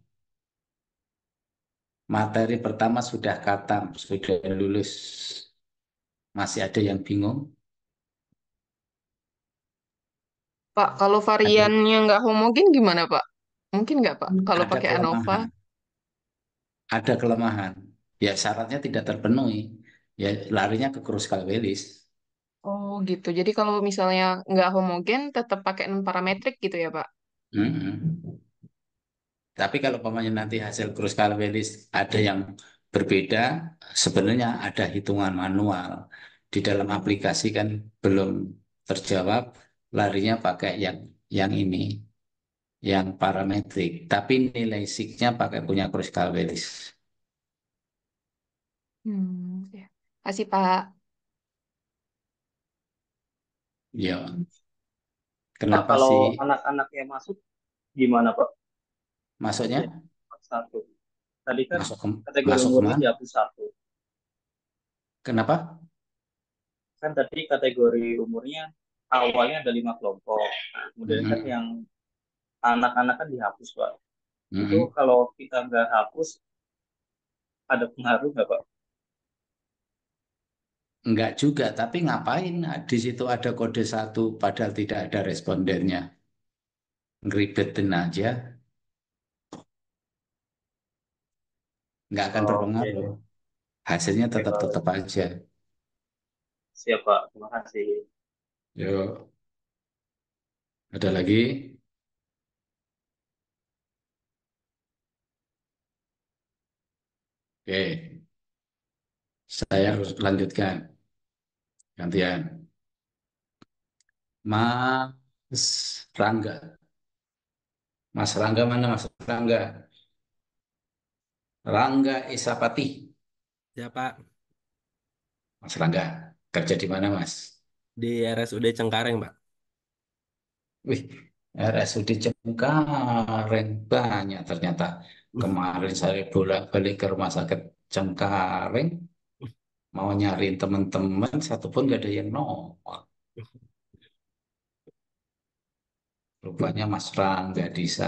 materi pertama sudah khatam, sudah lulus. Masih ada yang bingung? Pak, kalau variannya nggak homogen gimana, Pak? Mungkin nggak, Pak? Kalau Ada pakai ANOVA? kelemahan. Ada kelemahan. Ya syaratnya tidak terpenuhi. Ya larinya ke Kruskal-Wallis. Oh, gitu. Jadi kalau misalnya nggak homogen, tetap pakai non parametrik gitu ya, Pak? Mm-mm. Tapi kalau umpamanya nanti hasil Kruskal-Wallis ada yang berbeda, sebenarnya ada hitungan manual. Di dalam aplikasi kan belum terjawab, larinya pakai yang ini, yang parametrik. Tapi nilai sig-nya pakai punya Kruskal-Wallis. Ya. Kasih, Pak. Ya, Nah, kenapa kalau sih anak-anak yang masuk gimana Pak? masuknya Ya, satu. Tadi kan masuk ke kategori masuk umurnya kemana? dihapus satu. Kenapa? Kan tadi kategori umurnya awalnya ada 5 kelompok. Nah, kemudian kan Mm-mm. yang anak-anak kan dihapus Pak. Itu Mm-mm. kalau kita nggak hapus, ada pengaruh nggak Pak? Enggak juga, tapi ngapain di situ ada kode satu padahal tidak ada respondennya? Ngeribetin aja, nggak akan Oke, berpengaruh. Hasilnya oke tetap Pak. tetap aja. Siap Pak, terima kasih. Yuk, ada lagi? Oke, saya harus lanjutkan. Gantian. Mas Rangga. Mas Rangga mana Mas Rangga? Rangga Isapati. Ya Pak, Mas Rangga, kerja di mana Mas? di RSUD Cengkareng Pak. Wih, RSUD Cengkareng banyak ternyata. Kemarin saya bolak-balik ke rumah sakit Cengkareng, mau nyariin teman-teman, satupun gak ada yang nongol. Rupanya Mas Rangga bisa.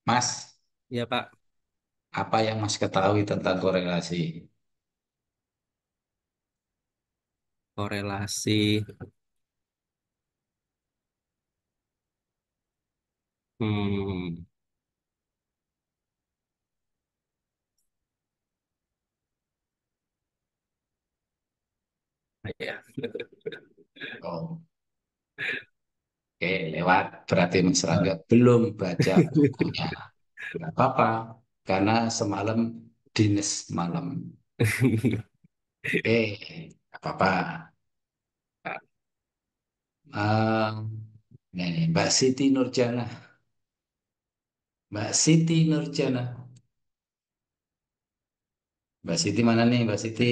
Mas, Ya Pak, apa yang Mas ketahui tentang korelasi? korelasi. Hmm, ya. Oh, oke, lewat. Berarti Mas Rangga belum baca bukunya. Nggak apa-apa, karena semalam dinas malam. Oke, nggak apa-apa. Nih, Mbak Siti Nurjana. Mbak Siti Nurjana. Mbak Siti mana nih, Mbak Siti?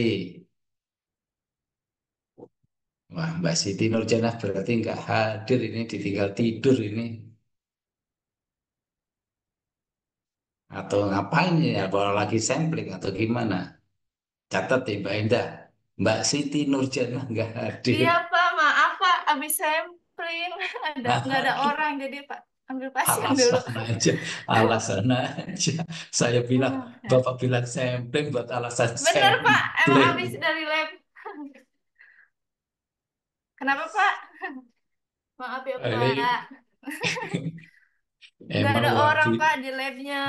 Wah, Mbak Siti Nurjana berarti nggak hadir ini, ditinggal tidur ini. Atau ngapain ya, kalau lagi sampling atau gimana? Catat ya, Mbak Indah. Mbak Siti Nurjana nggak hadir. Iya Pak, maaf Pak, habis sampling nggak ada orang jadi Pak ambil pasien dulu. Alasan aja, alasan aja. Saya bilang, Hmm, ya. Bapak bilang sampling buat alasan Bener Pak, emang habis sampling. dari lab. Kenapa Pak? Maaf ya Ini Pak, nggak emang ada orang waktu Pak di labnya.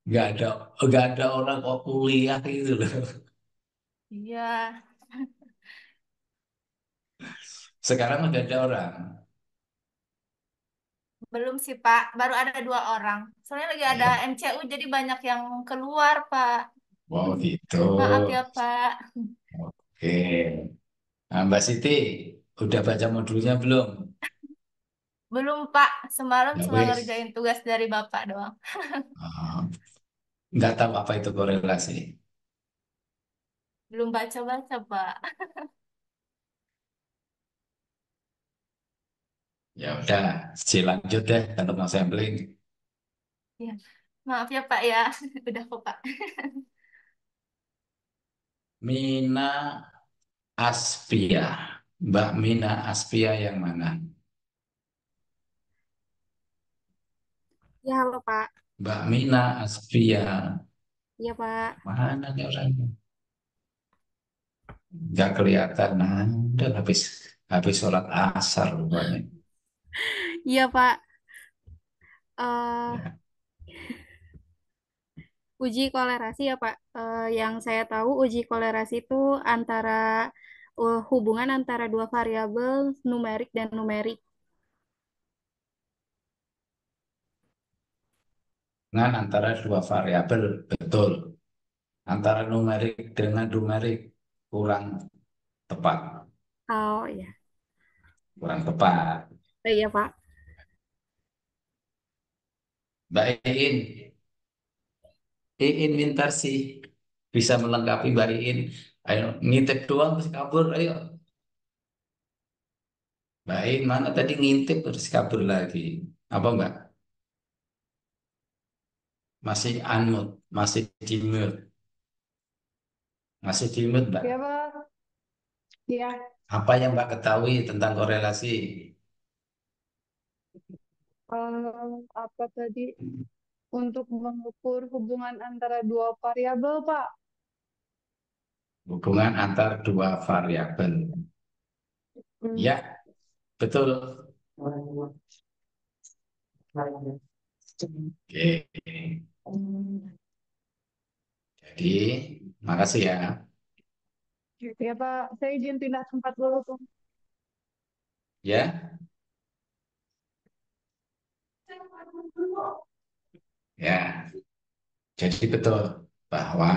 nggak ada nggak ada orang kok kuliah gitu loh. Iya, Sekarang udah ada orang. belum sih Pak, baru ada 2 orang. Soalnya lagi ada Ya, MCU jadi banyak yang keluar Pak. wow gitu. Maaf ya Pak. Oke. Nah, Mbak Siti, udah baca modulnya belum? Belum Pak, semalam Ya cuma wis. ngerjain tugas dari Bapak doang. Ah, nggak tahu apa itu korelasi. Belum baca-baca Pak. Ya udah, lanjut deh kalau mau sampling. Ya. Maaf ya Pak ya, udah kok Pak. Mina Aspia. Mbak Mina Aspia yang mana? Ya, halo Pak. Mbak Mina Aspia. Iya, Pak. Mana nih orangnya? Nggak kelihatan. Nah, udah habis sholat asar rupanya. Iya, Pak. eh Ya. Uji kolerasi ya, Pak. Yang saya tahu uji kolerasi itu antara hubungan antara dua variabel numerik dan numerik. Dengan antara dua variabel, betul. Antara numerik dengan numerik kurang tepat. Oh, iya. Kurang tepat. Iya, Pak. Mbak Iin pintar sih. Bisa melengkapi Mbak Iin. Ayo, ngintip doang terus kabur. Ayo. Baik, mana tadi ngintip terus kabur lagi. Apa Mbak? Masih unmute, masih di mute, masih di mute Mbak. Ya, Pak. Ya, Apa yang Mbak ketahui tentang korelasi? apa tadi? Untuk mengukur hubungan antara dua variabel, Pak. Hubungan antar dua variabel. Hmm. Ya, betul. Oke. Jadi, makasih ya. Ya, Pak. Saya izin pindah tempat dulu, Pak. Ya, ya. Jadi betul bahwa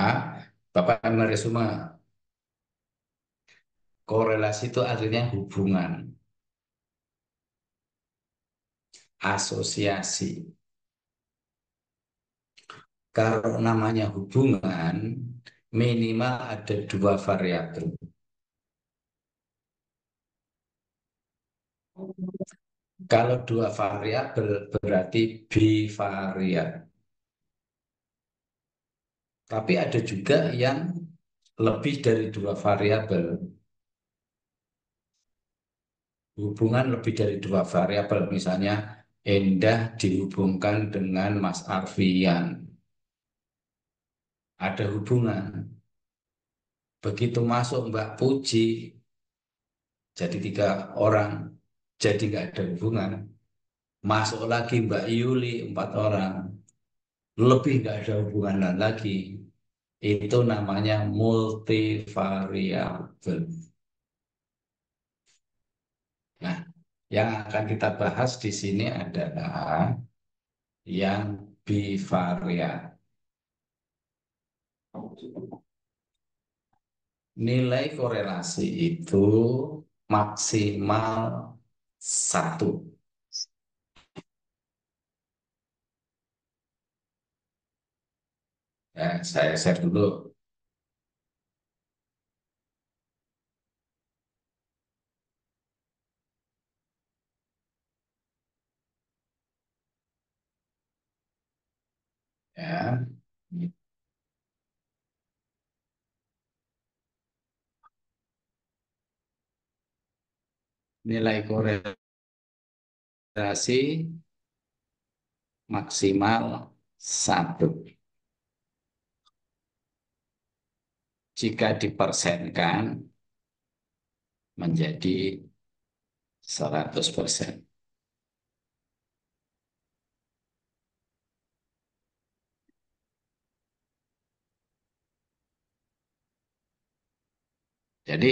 Bapak meresume korelasi itu artinya hubungan, asosiasi. Kalau namanya hubungan, minimal ada dua variabel. Kalau dua variabel berarti bivariat. Tapi ada juga yang lebih dari dua variabel. Hubungan lebih dari dua variabel, misalnya Endah dihubungkan dengan Mas Arfian. Ada hubungan. Begitu masuk Mbak Puji, jadi tiga orang, jadi nggak ada hubungan. Masuk lagi Mbak Yuli, empat orang, lebih nggak ada hubungan lagi. Itu namanya multivariabel. Nah, yang akan kita bahas di sini adalah yang bivariat. Nilai korelasi itu maksimal 1. Ya, saya share dulu. Ya, nilai korelasi maksimal 1. Jika dipersenkan menjadi 100%. Jadi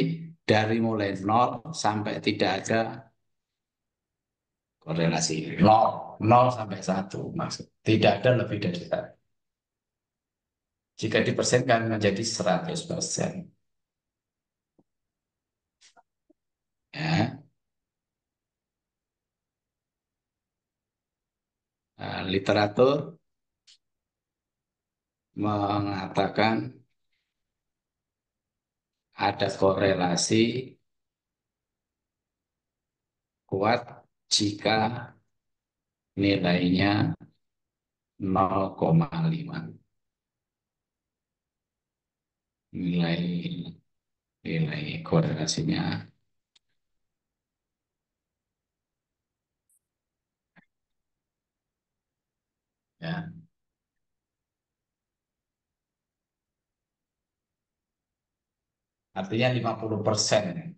dari mulai 0 sampai tidak ada korelasi. 0, 0 sampai 1 maksud. Tidak ada lebih dari 1. Jika dipersenkan menjadi 100%. Ya. Nah, literatur mengatakan ada korelasi kuat jika nilainya 0,5. Nilai korelasinya ya. Artinya 50%.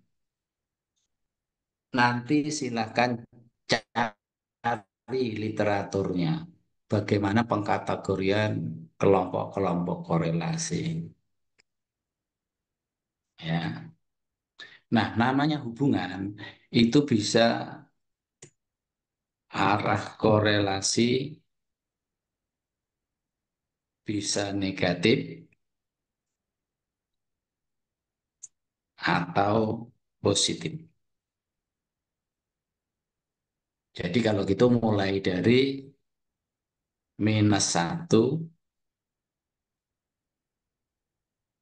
Nanti silakan cari literaturnya. Bagaimana pengkategorian kelompok-kelompok korelasi. Ya. Nah, namanya hubungan itu bisa arah korelasi bisa negatif atau positif. Jadi kalau gitu mulai dari -1,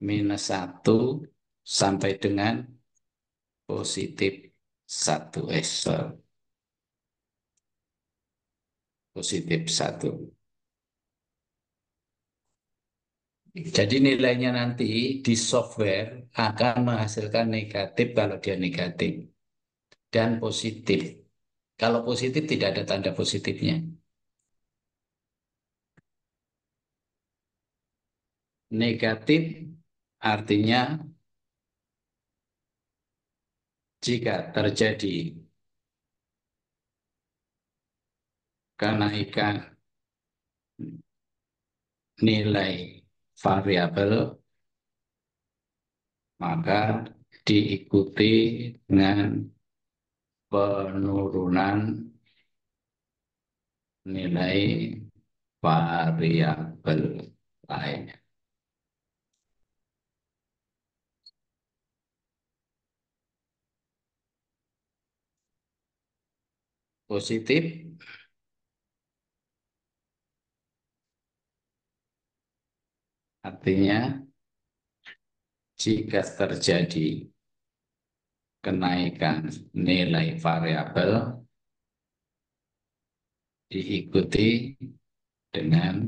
-1 sampai dengan positif Satu, positif satu. Jadi nilainya nanti di software akan menghasilkan negatif kalau dia negatif dan positif. Kalau positif tidak ada tanda positifnya. Negatif artinya jika terjadi kenaikan nilai variabel, maka diikuti dengan penurunan nilai variabel lainnya. Positif artinya jika terjadi kenaikan nilai variabel diikuti dengan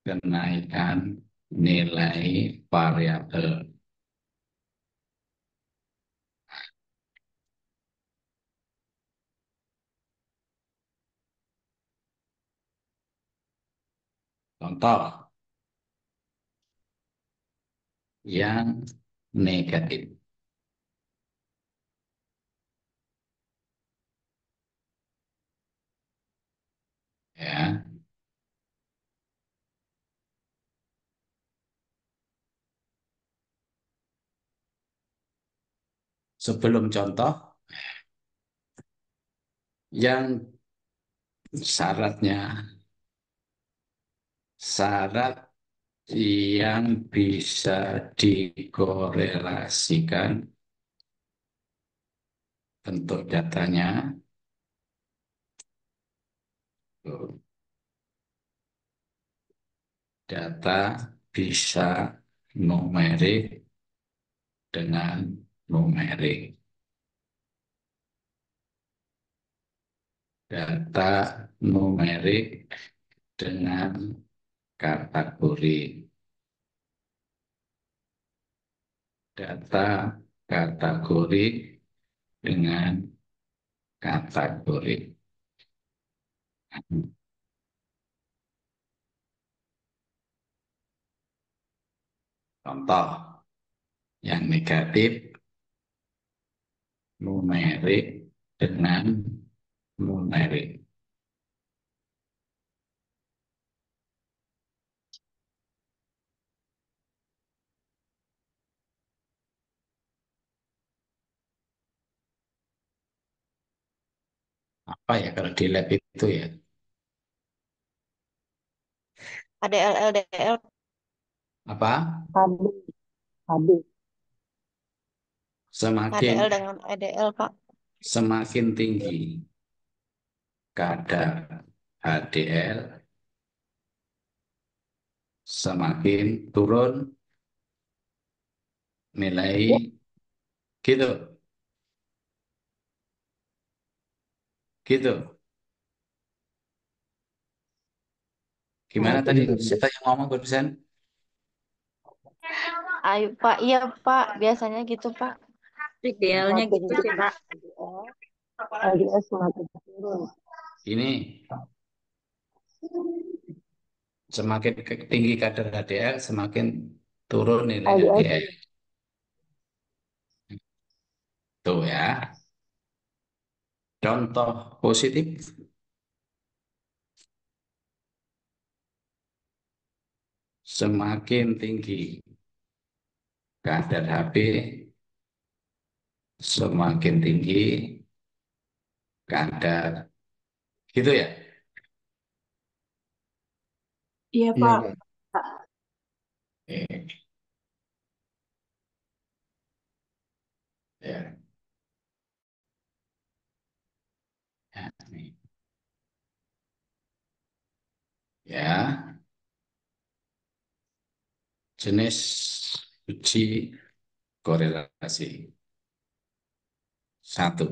kenaikan nilai variabel. Contoh yang negatif. Ya. Sebelum contoh, yang syarat yang bisa dikorelasikan bentuk datanya, data bisa numerik dengan numerik. Data numerik dengan kategori. Data kategori dengan kategori. Contoh yang negatif, numerik dengan numerik. Apa ya kalau di lab itu ya? ADL, LDL, Apa? KB, KB. Semakin HDL dengan EDL, Pak. semakin tinggi kadar HDL, semakin turun nilai gitu. Gitu. Gimana tadi? Siapa yang ngomong barusan? Ayo, Pak. Iya, Pak. Biasanya gitu, Pak. Idealnya gitu sih, Pak. LDS semakin turun. Ini semakin tinggi kadar HDL, semakin turun nilai LDS HDL. Tuh ya. Contoh positif. Semakin tinggi kadar Hb, semakin tinggi kadar. Gitu ya? Iya, Iya, Pak. Pak. Eh, Ya. Ya, nih. Ya. Jenis uji korelasi. Satu,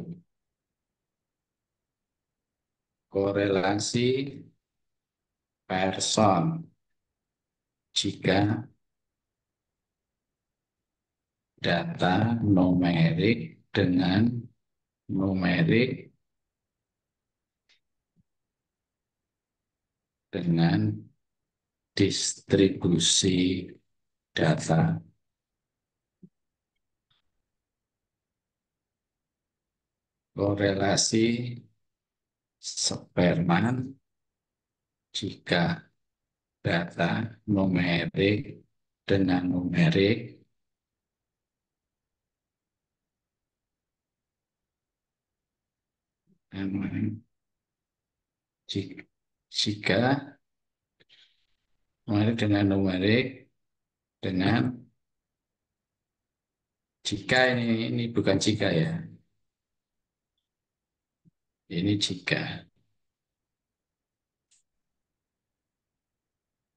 korelasi person jika data numerik dengan numerik dengan distribusi data. Korelasi Spearman jika data numerik dengan numerik jika numerik dengan numerik dengan jika ini bukan jika ya, ini jika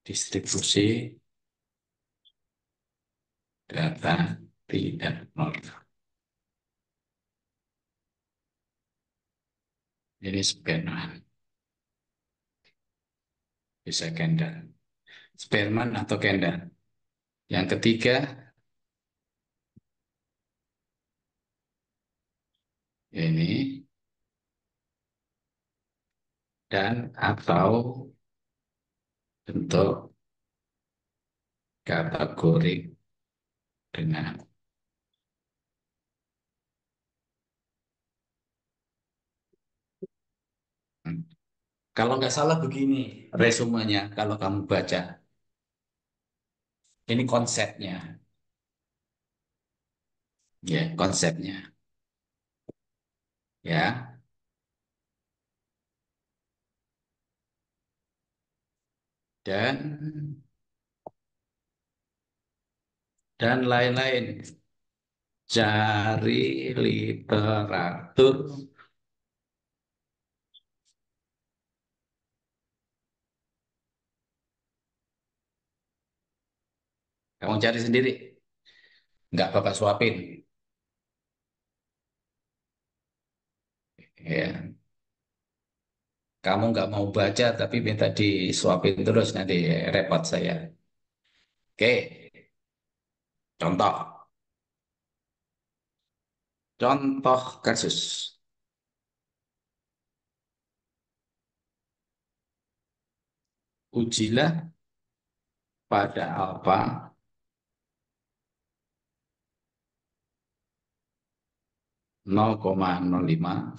distribusi data tidak normal. Ini Spearman, bisa Kendall. Spearman atau Kendall. Yang ketiga, ini dan atau bentuk kategori dengan kalau nggak salah begini resumenya kalau kamu baca. Ini konsepnya. Ya, konsepnya. Ya. Dan lain-lain. Cari literatur kamu cari sendiri. Nggak Bapak suapin. Ya. Kamu nggak mau baca tapi minta disuapin terus nanti repot saya. Oke, contoh. Contoh kasus. Ujilah pada alfa 0,05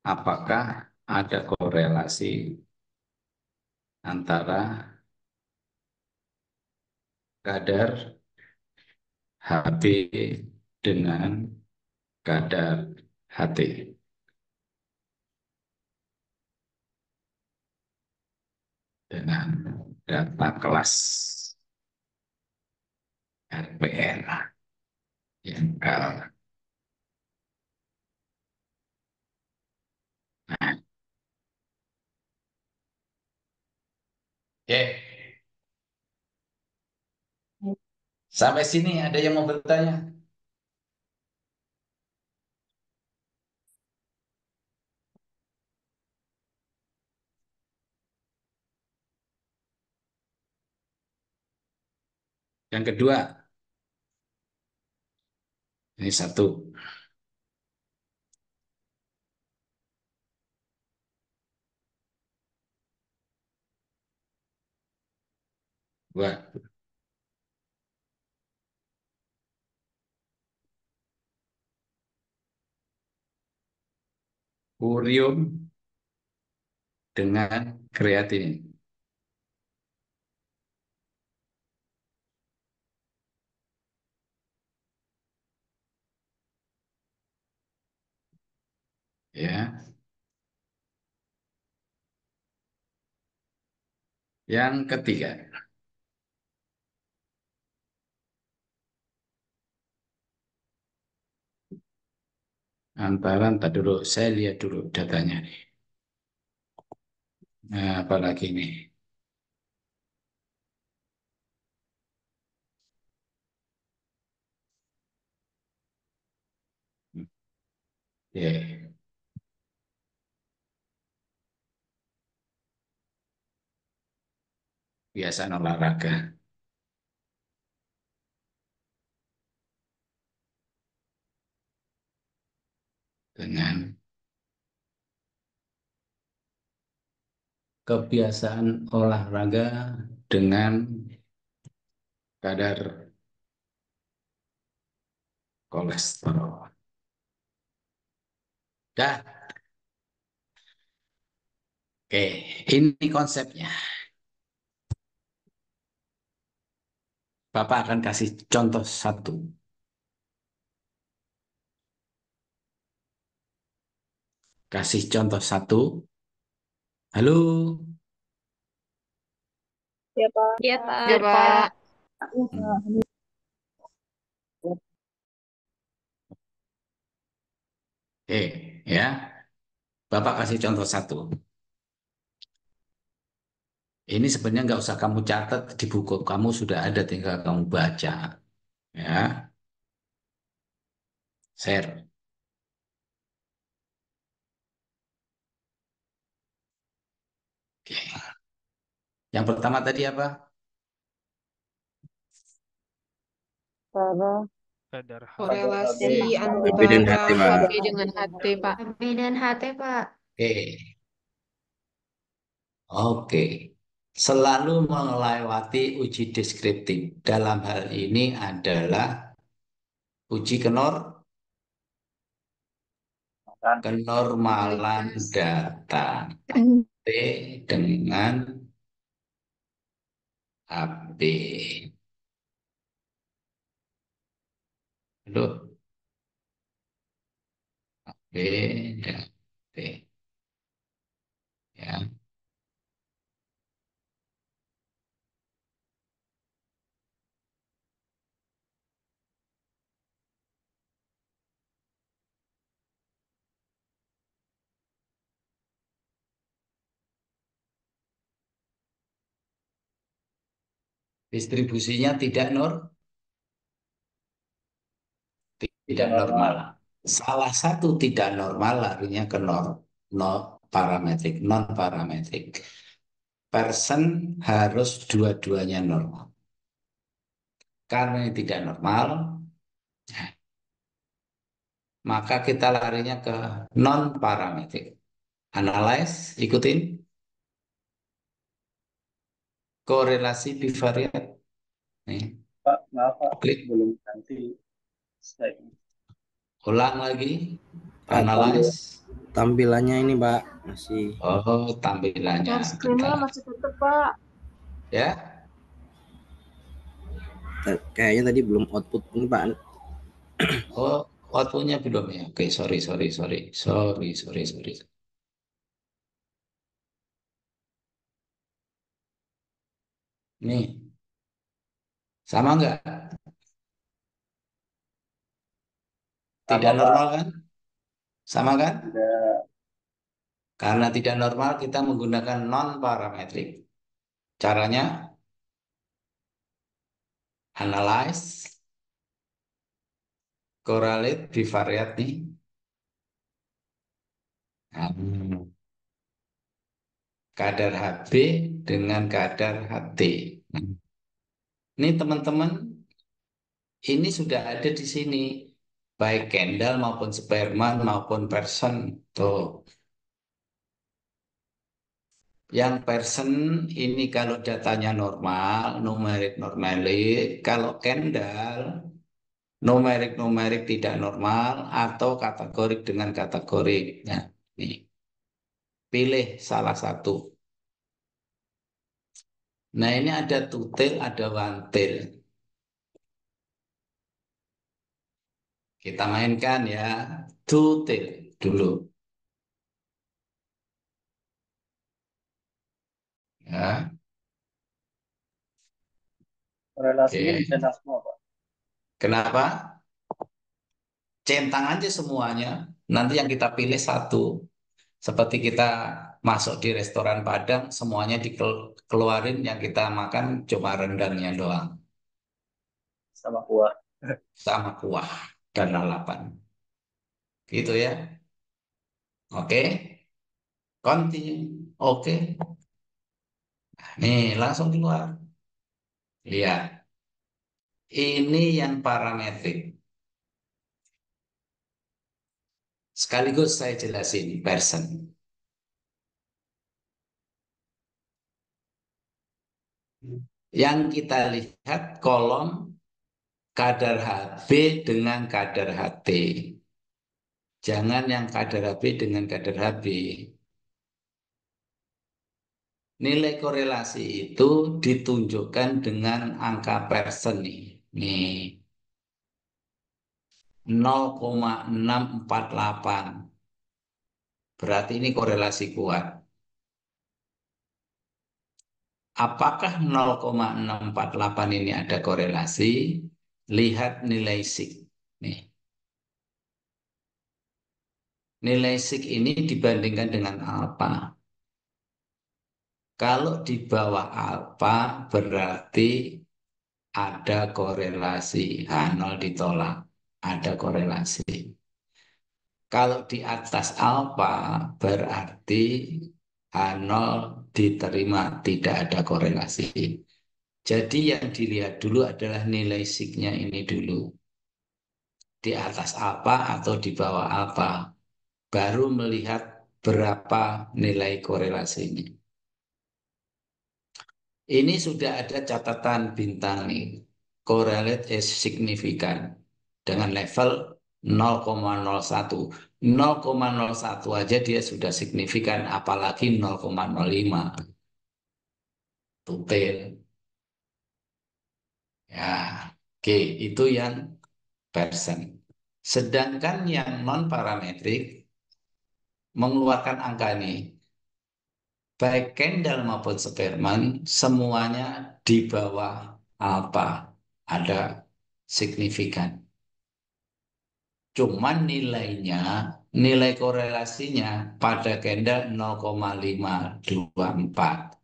apakah ada korelasi antara kadar Hb dengan kadar Ht dengan data kelas RPR yang L. Nah, oke. Sampai sini ada yang mau bertanya? Yang kedua, ini satu. Dua. Urium dengan kreatinin. Ya. Yang ketiga, antara, entar dulu, saya lihat dulu datanya nih. Nah, apalagi nih. Ya, kebiasaan olahraga dengan kebiasaan olahraga dengan kadar kolesterol. Dah, oke, ini konsepnya. Bapak akan kasih contoh satu. Kasih contoh satu. Halo, Ya, Pak. Ya, Pak. Ya, Pak. hmm, oke, ya. Bapak kasih contoh satu. Ini sebenarnya nggak usah kamu catat di buku. Kamu sudah ada, tinggal kamu baca. Ya, share. Oke. Yang pertama tadi apa? Para Kadar Kadar HB Korelasi sama HB dan antara HT, Pak. HB dengan HT, Pak. HB dan HT, Pak. Oke, oke. Selalu melewati uji deskriptif. Dalam hal ini adalah uji kenormalan Kualitas. data. T dengan HB. Aduh, B dan T. Ya. Distribusinya tidak normal. normal. Salah satu tidak normal larinya ke no parametrik, non parametrik. Person harus dua-duanya normal. Karena ini tidak normal, maka kita larinya ke non parametrik. Analyze, ikutin korelasi bivariat. Nih, Pak, maaf Pak, klik, belum ganti slide. ulang lagi, Pak, analyze. tampilannya ini, Pak, masih Oh, tampilannya. Share screen-nya Bentar. masih tutup, Pak. Ya, kayaknya tadi belum output ini, Pak. oh, outputnya belum ya. Oke, sorry. Nih, sama nggak? Tidak Sama Pak, normal kan? Sama kan? udah Karena tidak normal, kita menggunakan non parametrik. Caranya analyze, correlate, bivariate nih. Nah, kadar HB dengan kadar HT. Nah, ini teman-teman, ini sudah ada di sini. Baik Kendall maupun Sperman maupun person. Tuh. Yang person ini kalau datanya normal, numerik. Kalau Kendall, numerik tidak normal atau kategorik dengan kategorik. Nah, nih. Pilih salah satu. Nah, ini ada two tail, ada one tail. Kita mainkan ya, two tail dulu. Ya, korelasinya oke. dicetak semua Pak. Kenapa? Centang aja semuanya. Nanti yang kita pilih satu. Seperti kita masuk di restoran Padang, semuanya dikeluarin, yang kita makan cuma rendangnya doang. Sama kuah. Sama kuah dan lalapan. Gitu ya. Oke, continue. Oke. Nih, langsung keluar. Lihat, ini yang parametrik. Sekaligus saya jelasin person. Yang kita lihat kolom kadar HB dengan kadar HT. Jangan yang kadar HB dengan kadar HB. Nilai korelasi itu ditunjukkan dengan angka person nih. Nih, 0,648. Berarti ini korelasi kuat. Apakah 0,648 ini ada korelasi? Lihat nilai sig. Nih. Nilai sig ini dibandingkan dengan alfa. Kalau di bawah alfa berarti ada korelasi. H0 ditolak. Ada korelasi. Kalau di atas alfa berarti H0 diterima, tidak ada korelasi. Jadi yang dilihat dulu adalah nilai signya ini dulu. Di atas alfa atau di bawah alfa. Baru melihat berapa nilai korelasinya. Ini sudah ada catatan bintang nih. Correlate is significant. Dengan level 0,01. 0,01 aja dia sudah signifikan, apalagi 0,05. Tutil. Ya, oke, itu yang person. Sedangkan yang non-parametrik mengeluarkan angka ini. Baik Kendall maupun Spearman, semuanya di bawah alfa. Ada signifikan. Cuman nilainya, nilai korelasinya pada Kendall 0,524.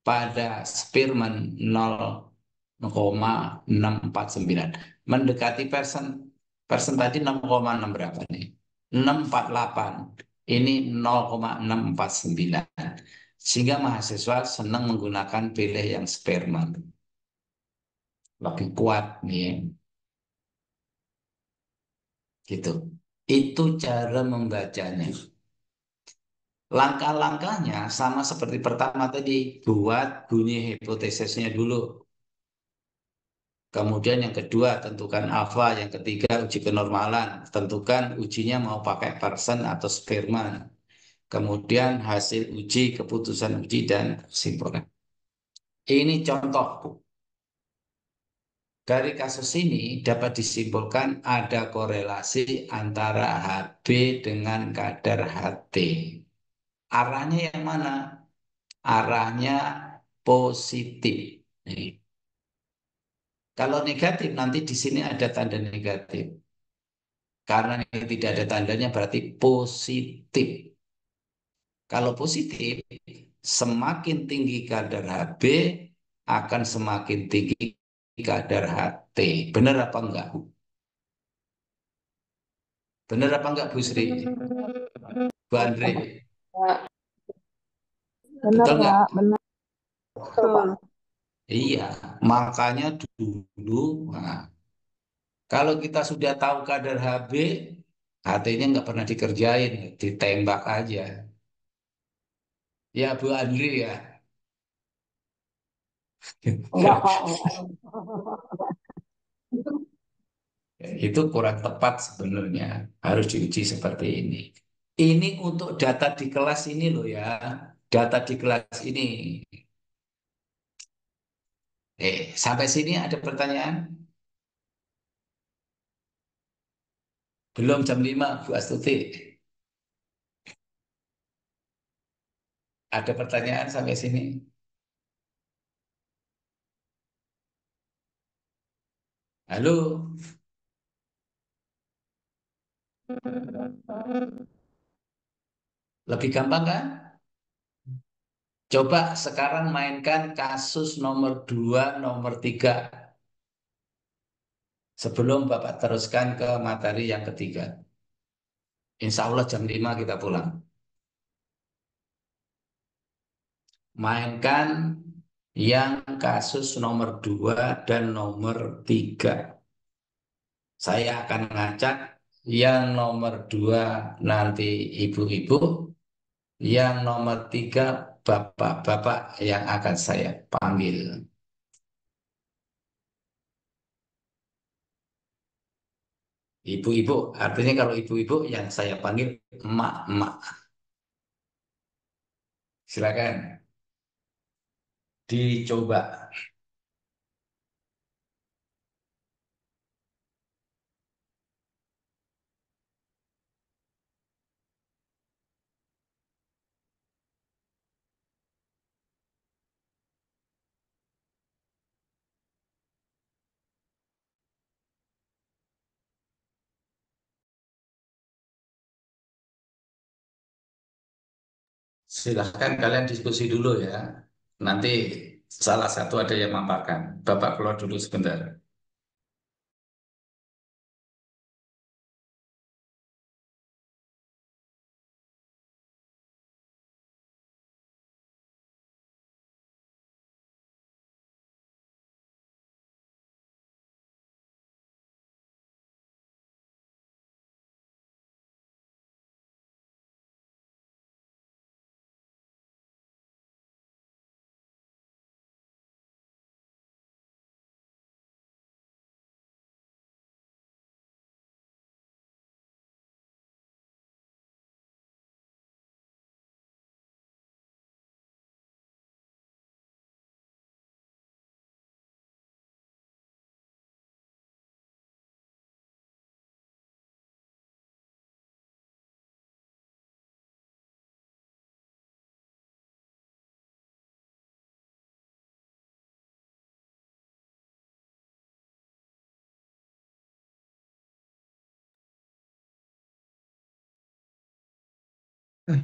Pada Spearman 0,649. Mendekati person. Person tadi 6,6 berapa nih? 648. Ini 0,649. Sehingga mahasiswa senang menggunakan pilih yang Spearman. Lebih kuat nih. Gitu. Itu cara membacanya. Langkah-langkahnya sama seperti pertama tadi. Buat bunyi hipotesisnya dulu. Kemudian yang kedua, tentukan alfa. Yang ketiga, uji kenormalan. Tentukan ujinya mau pakai person atau Spearman. Kemudian hasil uji, keputusan uji, dan kesimpulan. Ini contoh. Dari kasus ini dapat disimpulkan ada korelasi antara HB dengan kadar HT. Arahnya yang mana? Arahnya positif. Nih. Kalau negatif nanti di sini ada tanda negatif. Karena ini tidak ada tandanya berarti positif. Kalau positif, semakin tinggi kadar HB akan semakin tinggi kadar HT. Benar apa enggak? Benar apa enggak Bu Sri? Bu Andre? Benar, Betul enggak? Pak. Benar. Betul. Iya, makanya dulu, nah, kalau kita sudah tahu kadar HB, HT-nya nggak pernah dikerjain, ditembak aja. Ya Bu Andri ya. Enggak, Pak. Itu kurang tepat sebenarnya. Harus diuji seperti ini. Ini untuk data di kelas ini loh ya. Data di kelas ini. Sampai sini ada pertanyaan? Belum jam 5, Bu Astuti. Ada pertanyaan sampai sini? Halo? Lebih gampang kan? Coba sekarang mainkan kasus nomor 2, nomor 3. Sebelum Bapak teruskan ke materi yang ketiga. Insya Allah jam 5 kita pulang. mainkan yang kasus nomor 2 dan nomor 3. Saya akan ngajak yang nomor 2 nanti ibu-ibu, yang nomor 3 bapak-bapak yang akan saya panggil. Ibu-ibu, artinya kalau ibu-ibu yang saya panggil emak-emak. Silakan dicoba. Silahkan kalian diskusi dulu ya. Nanti salah satu ada yang memaparkan. Bapak keluar dulu sebentar.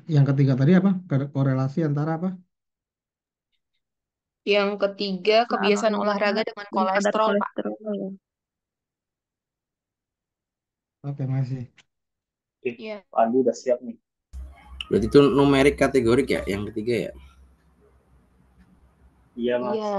Yang ketiga tadi apa? Korelasi antara apa? Yang ketiga, kebiasaan olahraga dengan Dan kadar kolesterol, Pak. kolesterol ya. Oke, masih. Oke, Iya. Pak Andi udah siap nih. Berarti itu numerik kategorik ya, yang ketiga ya? Iya, Mas. Iya.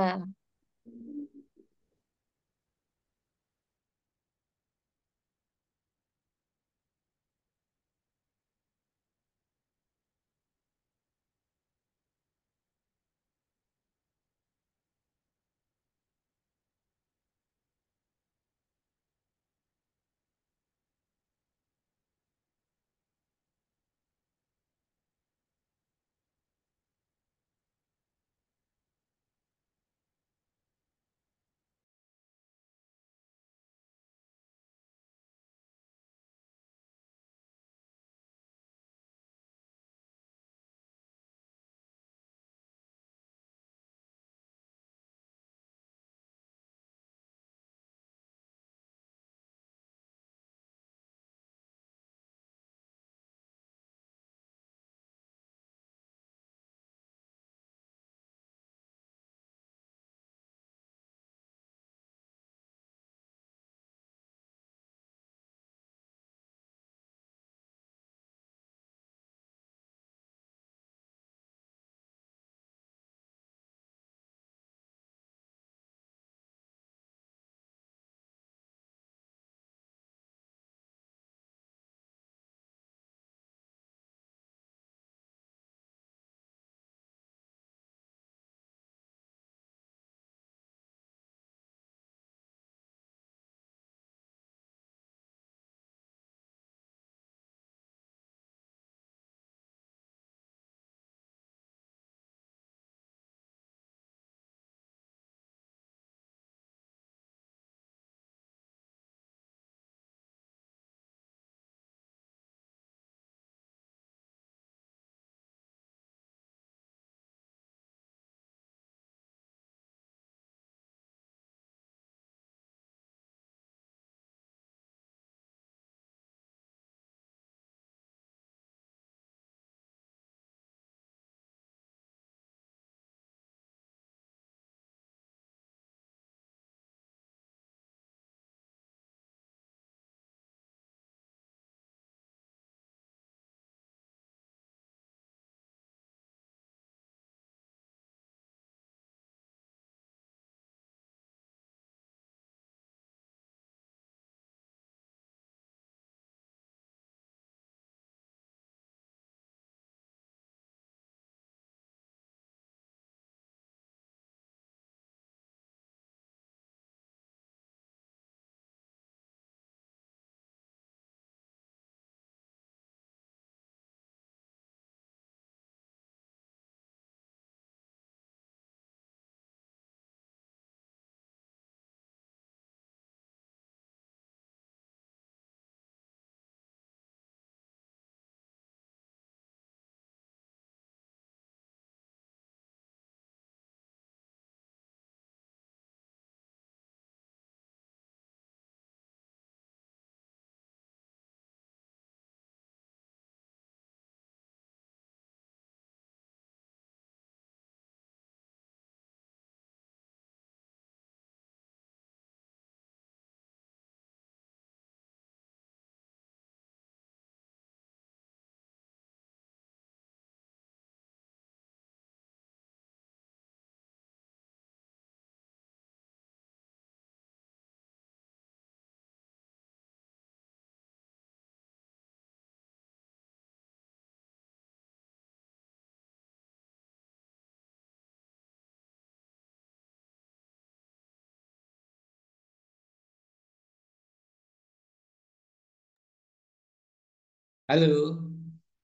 Halo,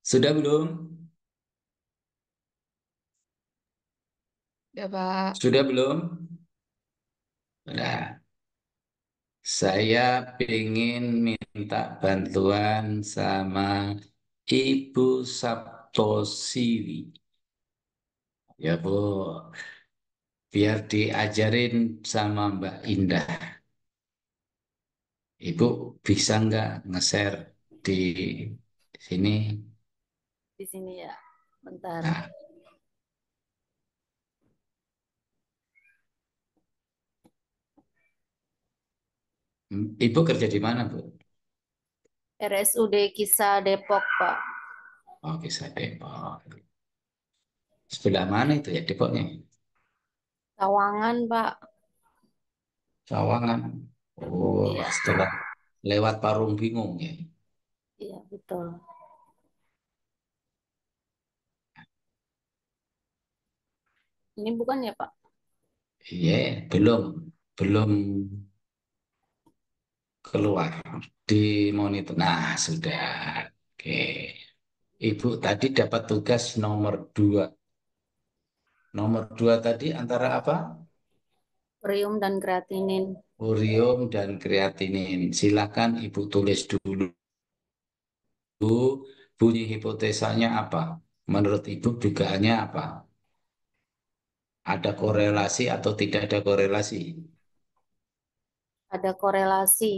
sudah belum? Ya, Pak. Sudah belum? Nah, saya ingin minta bantuan sama Ibu Saptosiwi. Ya, Bu. Biar diajarin sama Mbak Indah. Ibu bisa nggak nge-share di sini? Di sini ya. Bentar. Nah, Ibu kerja di mana, Bu? RSUD Kisah Depok, Pak. Oh, bisa Depok. Sebelah mana itu ya Depoknya? Sawangan, Pak. Sawangan. Oh, Iya, setelah lewat Parung Bingung ya. iya betul. Ini bukan ya, Pak? Iya, belum, belum keluar di monitor. Nah, sudah. Oke. Ibu tadi dapat tugas nomor 2. Nomor 2 tadi antara apa? Urium dan kreatinin. Urium dan kreatinin. Silakan Ibu tulis dulu bunyi hipotesanya apa. Menurut Ibu dugaannya apa? Ada korelasi atau tidak ada korelasi? Ada korelasi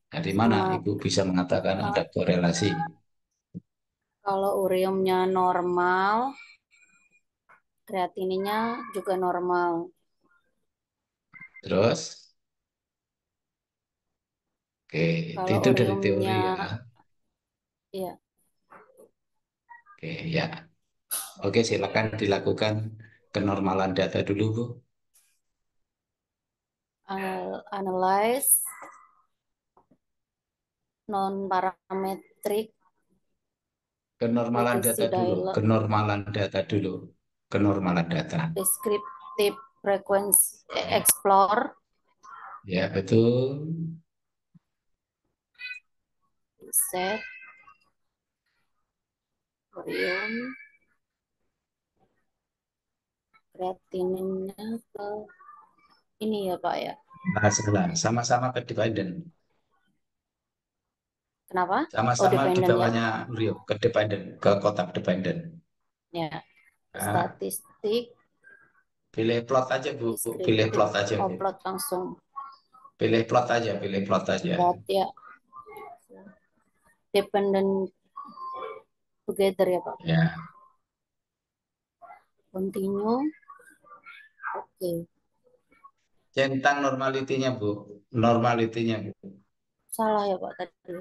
Dari mana sama Ibu bisa mengatakan ada korelasi? kalau uriumnya normal, kreatininnya juga normal. Terus, oke, Kalau itu dari teori uriumnya, ya. ya, Oke, ya. Oke, silakan dilakukan kenormalan data dulu, Bu. analyze non-parametric Kenormalan frequency data dulu, dialog, kenormalan data dulu, kenormalan data. descriptive frequency explore, Ya, betul. set, urium, kreatininnya ke ini ya Pak ya. Nah, salah. Sama-sama ke dependent. Kenapa? Oh, Sama-sama di dependent ya. bawahnya Rio, ke dependent, ke kotak dependent. Ya. Nah, Statistik, pilih plot aja, Bu. Pilih descriptive, plot aja, Bu. plot langsung. Pilih plot aja, pilih plot aja. Plot ya. Dependent together ya Pak. Ya. Continue. Oke. Centang normalitinya, Bu. Normalitinya, Bu. Salah ya Pak tadi.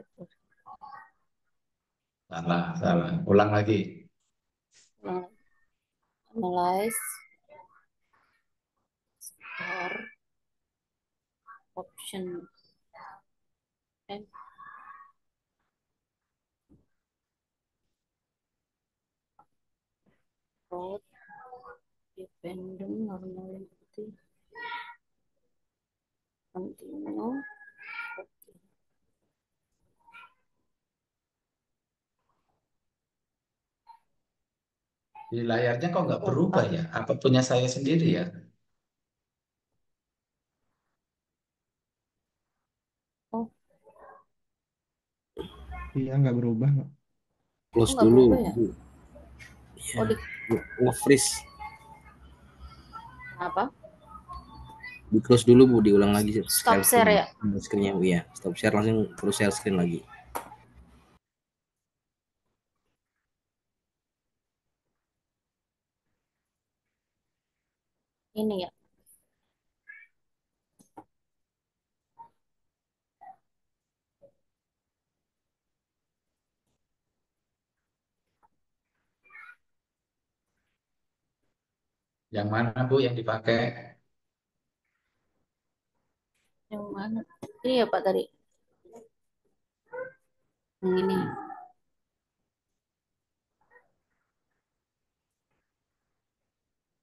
Salah, salah. Ulang lagi. Analyze, score, option, and plot, dependent normality, continue. Oke. Di layarnya kok nggak berubah ya? Apa punya saya sendiri ya? Oh, Iya, nggak berubah nggak? Close nggak dulu, berubah ya? Bu. Oh, di Nge-freeze. apa? Di close dulu, Bu, diulang lagi Stop share ya? Screen-nya, Bu, ya. Stop share langsung terus share screen lagi. Ini ya. Yang mana, Bu, yang dipakai? Yang mana? Ini ya Pak tadi. Yang ini.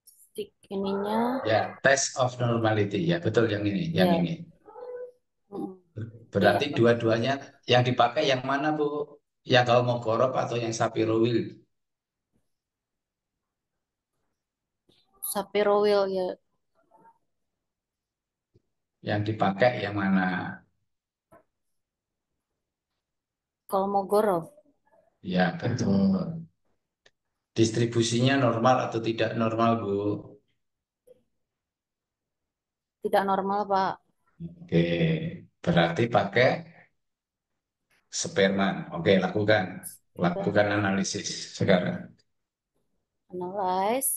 Stick ininya. Ya, test of normality. Ya, betul yang ini, yang Ya. ini. Iya, Berarti Pak. dua-duanya yang dipakai yang mana, Bu? Yang kalau mau gorob atau yang Sapiro Wheel? Sapiro Wheel ya. Yang dipakai yang mana? Kalau mau goro, Ya, betul. Distribusinya normal atau tidak normal, Bu? tidak normal, Pak. Oke, berarti pakai Sperman. Oke, lakukan. Lakukan analisis sekarang. Analyze.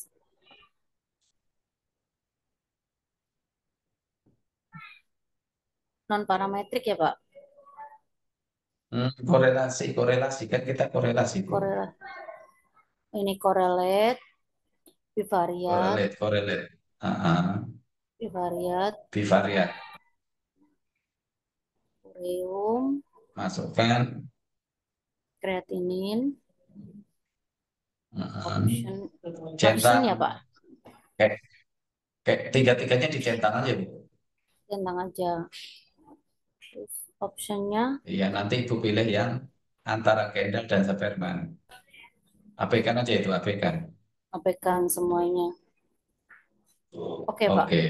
Non parametrik ya, Pak. Korelasi, korelasi. Kan kita korelasi, Bu. Korelasi. Ini correlate, bivariat, Correlate, correlate. bivariat, Bivariat. ureum, Masukkan. kreatinin, option, Centang. option ya, Pak. Kayak tiga-tiganya dicentang aja, Bu. Centang aja. Terus optionnya Iya, nanti Ibu pilih yang antara Kendall dan Superman. Abaikan aja itu, abaikan. abaikan semuanya. Oke, Pak. Oke.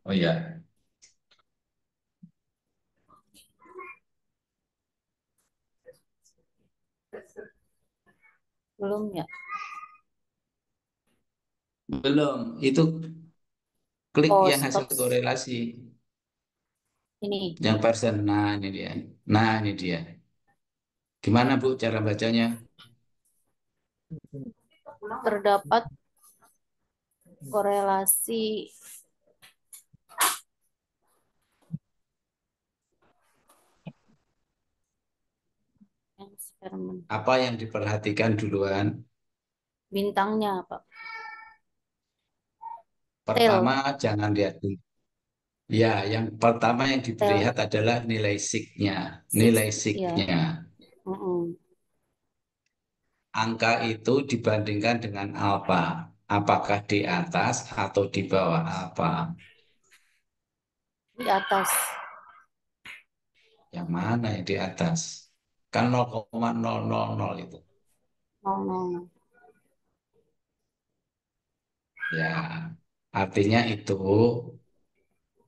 Oh iya. Belum ya. Belum. Itu klik Oh, yang hasil stop. korelasi. Ini Yang person. Nah, ini dia. Nah, ini dia. Gimana, Bu, cara bacanya? terdapat korelasi eksperimen. Apa yang diperhatikan duluan? Bintangnya, Pak. Pertama, jangan lihat dulu. Ya, yang pertama yang dilihat adalah nilai signya. Nilai Ya. signya. Angka itu dibandingkan dengan apa? Apakah di atas atau di bawah apa? Di atas. Yang mana yang di atas? Kan 0,000 itu. 0,0. Ya, artinya itu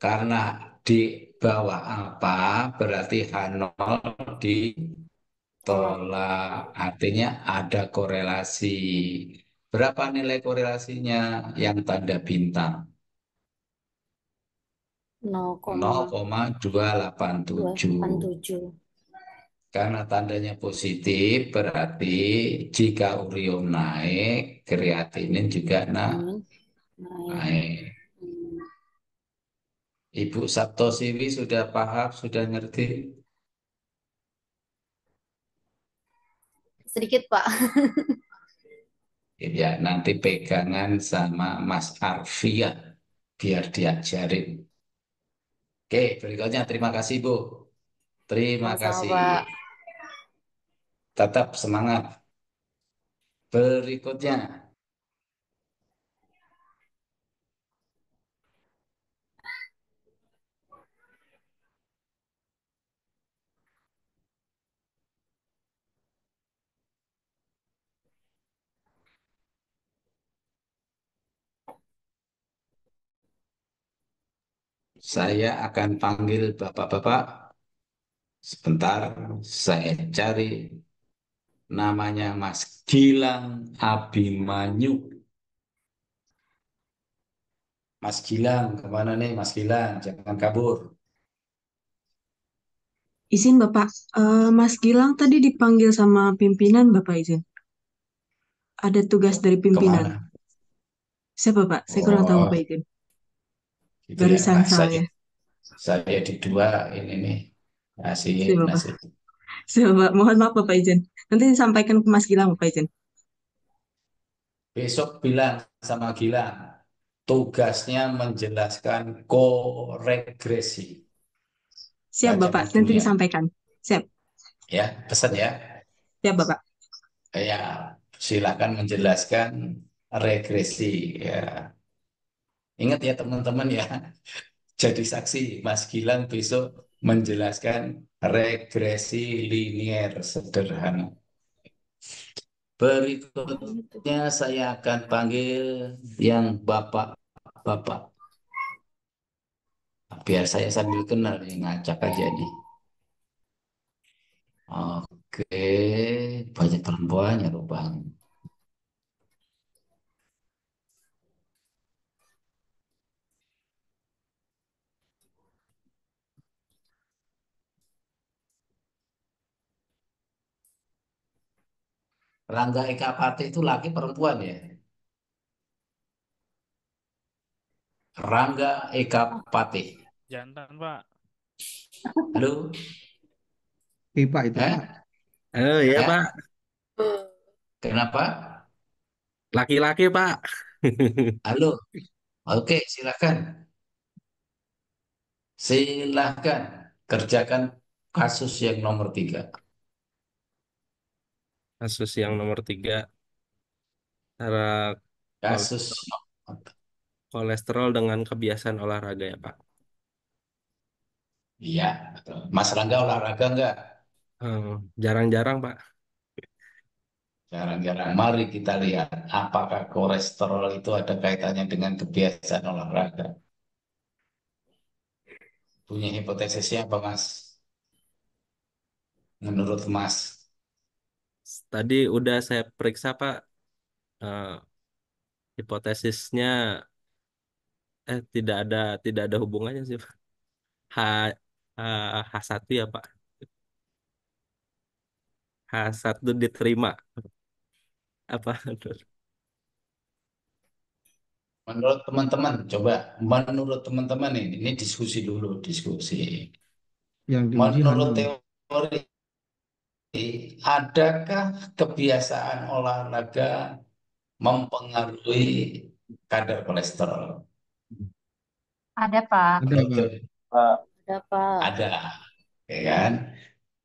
karena di bawah apa berarti H0 ditolak. Artinya ada korelasi. Berapa nilai korelasinya yang tanda bintang? 0,287. 0,287. Karena tandanya positif, berarti jika urium naik, kreatinin juga naik. Ibu Saptosiwi sudah paham, sudah ngerti? Sedikit, Pak. Ya, nanti pegangan sama Mas Arfia, biar diajarin. Oke, berikutnya terima kasih, Bu. Terima Sama-sama, kasih. Pak. Tetap semangat. Berikutnya. Saya akan panggil Bapak-Bapak. Sebentar, saya cari namanya Mas Gilang Abimanyu. Mas Gilang, kemana nih Mas Gilang? Jangan kabur. Izin Bapak, Mas Gilang tadi dipanggil sama pimpinan Bapak izin. Ada tugas dari pimpinan. Kemana? Siapa Pak? Saya kurang tahu Oh, Bapak izin. gitu ya. Barusan Saya soalnya. di dua ini nih. Nasi, Siapa Pak? nasi. Siapa Pak? Mohon maaf Bapak izin. Nanti disampaikan ke Mas Gilang Bapak izin. Besok bilang sama Gilang, tugasnya menjelaskan koregresi. Siap Baca Bapak, nanti bukunya. disampaikan. Siap. Ya, pesan ya. Siap Bapak. Ya, silakan menjelaskan regresi. Ya. Ingat ya teman-teman ya, jadi saksi Mas Gilang besok menjelaskan regresi linier sederhana. Berikutnya saya akan panggil yang bapak-bapak. Biar saya sambil kenal nih, ngacak aja nih. Oke, banyak perempuannya loh Bang. Rangga Eka Pati itu laki perempuan ya? Rangga Eka Pati. Jantan, Pak. Halo? Pak itu Eh? Pak. Oh iya Ya? Pak, Kenapa? laki-laki Pak. Halo? Oke, silakan. Silakan kerjakan kasus yang nomor 3. Kasus yang nomor 3, antara Kasus kolesterol dengan kebiasaan olahraga ya Pak. iya, betul. Mas Rangga olahraga enggak? Jarang-jarang Pak. Jarang-jarang. Mari kita lihat apakah kolesterol itu ada kaitannya dengan kebiasaan olahraga. Punya hipotesisnya apa, Mas? Menurut Mas? Tadi udah saya periksa Pak, eh, hipotesisnya tidak ada hubungannya sih Pak. H, H1 ya Pak. H1 diterima apa? Menurut teman-teman, coba menurut teman-teman ini diskusi dulu, diskusi. Yang diuji Menurut Hanul. teori, adakah kebiasaan olahraga mempengaruhi kadar kolesterol? Ada, Pak. Ada Betul. Pak. Ada Pak. Ada, ya kan?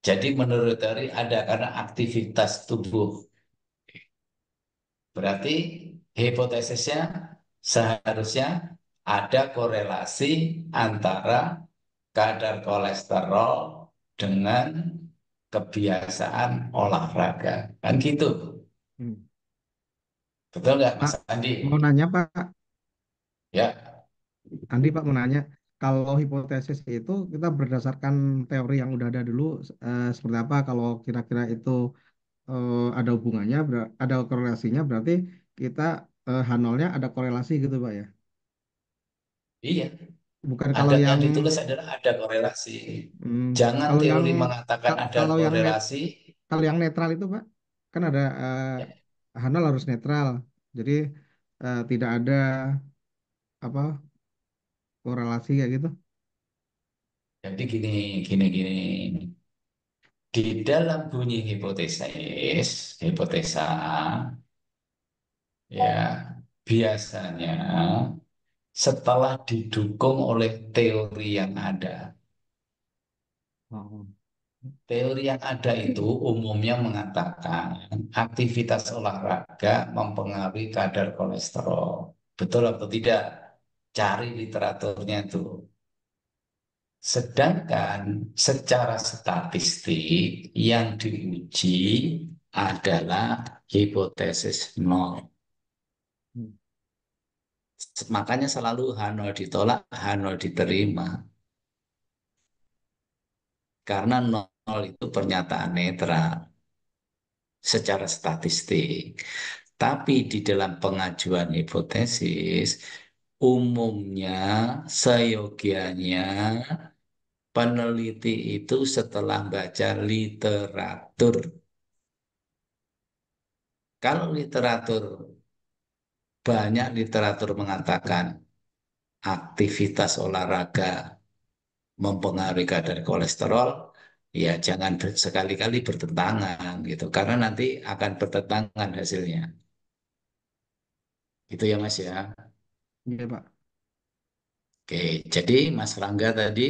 Jadi menurut teori ada karena aktivitas tubuh. Berarti hipotesisnya seharusnya ada korelasi antara kadar kolesterol dengan kebiasaan olahraga. Kan gitu. Hmm. Betul nggak Mas Pak, Andi? mau nanya Pak, Ya, Andi Pak mau nanya, kalau hipotesis itu kita berdasarkan teori yang udah ada dulu, seperti apa? Kalau kira-kira itu ada hubungannya, ada korelasinya, berarti kita H0-nya ada korelasi gitu Pak ya? iya. Bukan kalau Ada yang yang ditulis adalah ada korelasi. hmm, Jangan kalau yang teori mengatakan ada kalau yang korelasi. kalau yang netral itu Pak, kan ada Ya, H0 harus netral, jadi tidak ada apa korelasi kayak gitu. jadi gini, gini. Di dalam bunyi hipotesa, ya biasanya setelah didukung oleh teori yang ada. Oh. Teori yang ada itu umumnya mengatakan aktivitas olahraga mempengaruhi kadar kolesterol. Betul atau tidak? Cari literaturnya itu. Sedangkan secara statistik yang diuji adalah hipotesis nol. Makanya selalu H0 ditolak, H0 diterima. Karena nol itu pernyataan netral secara statistik. Tapi di dalam pengajuan hipotesis, umumnya seyogianya peneliti itu setelah baca literatur. Kalau banyak literatur mengatakan aktivitas olahraga mempengaruhi kadar kolesterol, ya jangan sekali-kali bertentangan gitu, karena nanti akan bertentangan hasilnya. Itu ya Mas ya. Iya Pak. Oke, jadi Mas Rangga tadi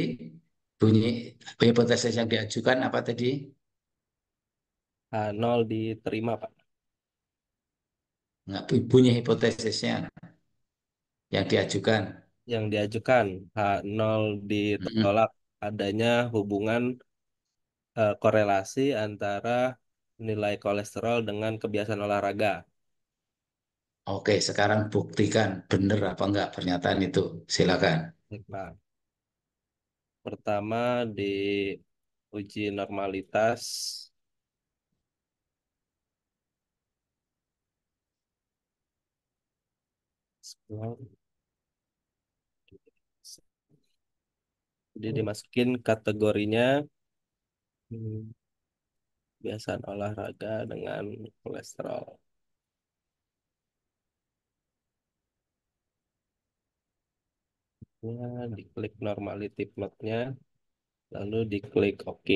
bunyi hipotesis yang diajukan apa tadi? H0 diterima Pak. Nggak, bunyi hipotesisnya yang diajukan. Yang diajukan H0 Mm-mm. ditolak, adanya hubungan korelasi antara nilai kolesterol dengan kebiasaan olahraga. Oke, sekarang buktikan benar apa enggak pernyataan itu. Silakan. Baik, Pak. Pertama di uji normalitas. Jadi dimasukin kategorinya kebiasaan olahraga dengan kolesterol. Ya, diklik normality plotnya, lalu diklik OK.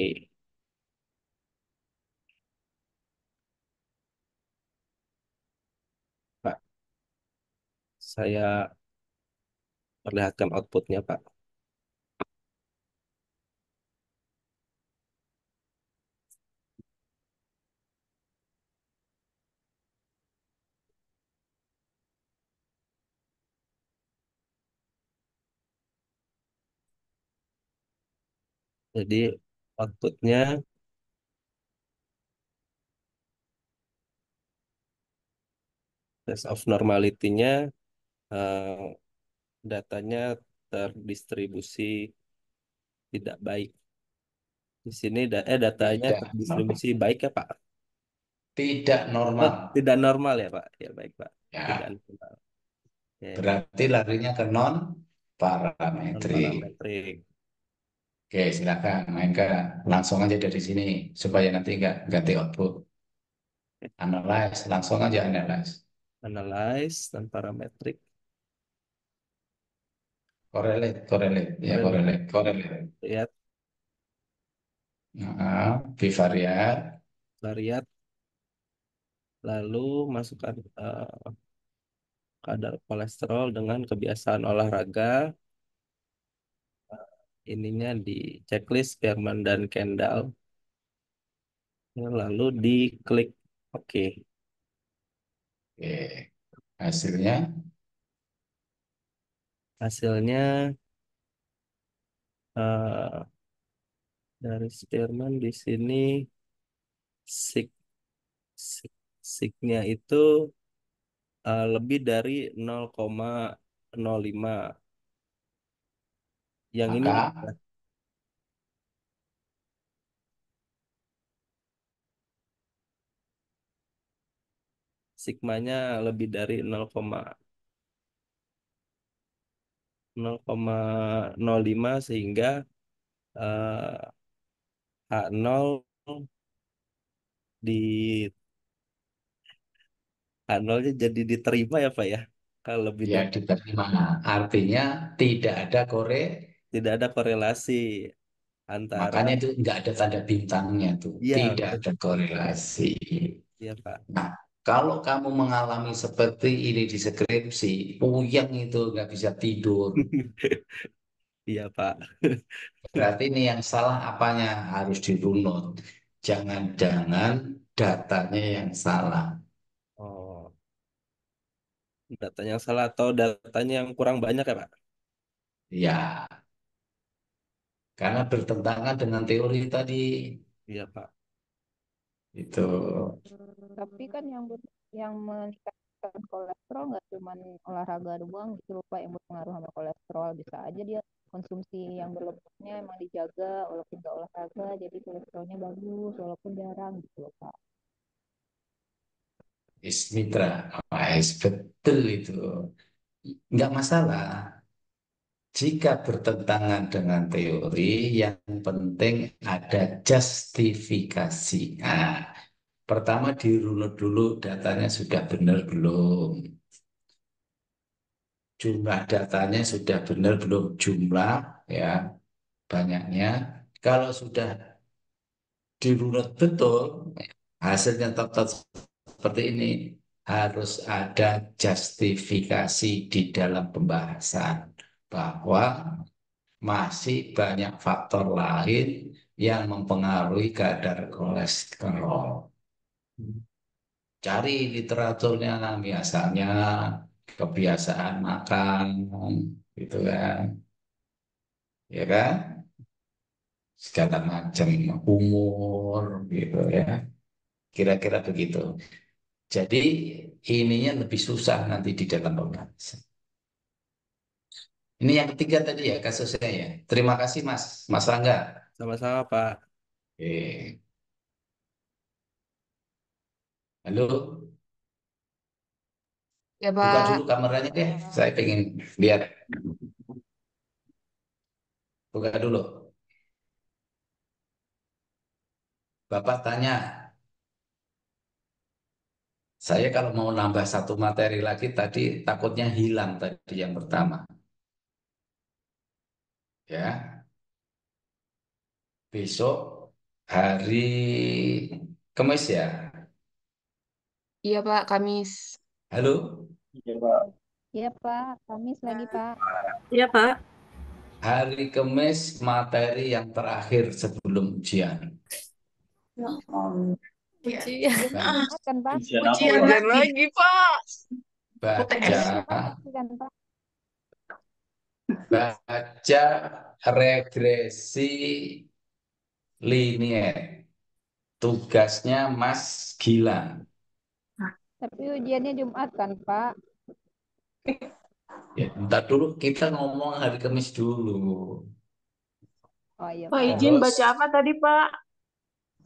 Pak, saya perlihatkan outputnya, Pak. Jadi outputnya test of normality-nya datanya terdistribusi tidak baik. Di sini datanya Tidak, terdistribusi baik ya, Pak? tidak Oh, normal. tidak normal ya, Pak? Ya, baik, Pak. Tidak Ya, normal. Ya, berarti larinya ke non non parametrik. parametrik. Oke, silakan mainkan. Langsung aja dari sini supaya nanti nggak ganti output. Analyze, langsung aja analyze. Analyze non parametrik. Correlate, correlate, ya correlate, correlate. Lihat Bivariat. variat. Lalu masukkan kadar kolesterol dengan kebiasaan olahraga. Ininya di checklist Spearman dan Kendall. Lalu diklik OK. Oke, hasilnya Hasilnya dari Spearman di sini sig sig signya itu lebih dari 0,05. Yang ini maka sigmanya lebih dari 0,05 sehingga H0 di H0-nya jadi diterima ya, Pak ya. Kalau lebih ya dari diterima. Artinya tidak ada tidak ada korelasi antara makanya itu nggak ada tanda bintangnya tuh. iya Tidak ada korelasi. iya, Pak. Nah, kalau kamu mengalami seperti ini di skripsi, puyeng itu nggak bisa tidur. Iya, Pak. Berarti ini yang salah apanya harus dirunut. Jangan-jangan datanya yang salah. Oh, datanya yang salah atau datanya yang kurang banyak ya, Pak? Ya, karena bertentangan dengan teori tadi. Iya, Pak. Itu. Tapi kan yang meningkatkan kolesterol nggak cuma olahraga doang gitu lupa yang berpengaruh sama kolesterol, bisa aja dia konsumsi yang berlebihannya emang dijaga walaupun nggak olahraga jadi kolesterolnya bagus walaupun jarang gitu loh Pak. Ismitra, betul itu. Nggak masalah. Jika bertentangan dengan teori, yang penting ada justifikasi. Nah, pertama dirunut dulu datanya sudah benar belum. Jumlah datanya sudah benar belum, jumlah ya banyaknya. Kalau sudah dirunut betul, hasilnya tetap seperti ini. Harus ada justifikasi di dalam pembahasan bahwa masih banyak faktor lain yang mempengaruhi kadar kolesterol. Cari literaturnya, misalnya kebiasaan makan, gitu kan, ya kan? segala macam umur gitu ya. Kira-kira begitu. Jadi ininya lebih susah nanti di dalam pembahasan. Ini yang ketiga tadi ya kasusnya ya. Terima kasih Mas Rangga. Sama-sama, Pak. Eh, halo, Ya, buka dulu Pak. kameranya deh. Saya pengen lihat. Buka dulu. Bapak tanya, saya kalau mau nambah satu materi lagi tadi takutnya hilang tadi yang pertama. Ya, besok hari Kamis ya. Iya, Pak. Kamis. Halo, Iya, Pak. Iya, Pak. Kamis lagi, Pak. Iya, Pak. hari Kamis materi yang terakhir sebelum ujian. Ujian. Ujiannya Jumat kan, Pak? Ujian apa, Ujian Pak? lagi, Pak. Baca, Ujiannya pasti kan, Pak? baca regresi linier. Tugasnya Mas Gilang. Tapi ujiannya Jumat kan, Pak? Ya, ntar dulu kita ngomong hari Kamis dulu. Oh iya, Pak Pak. izin Terus baca apa tadi, Pak?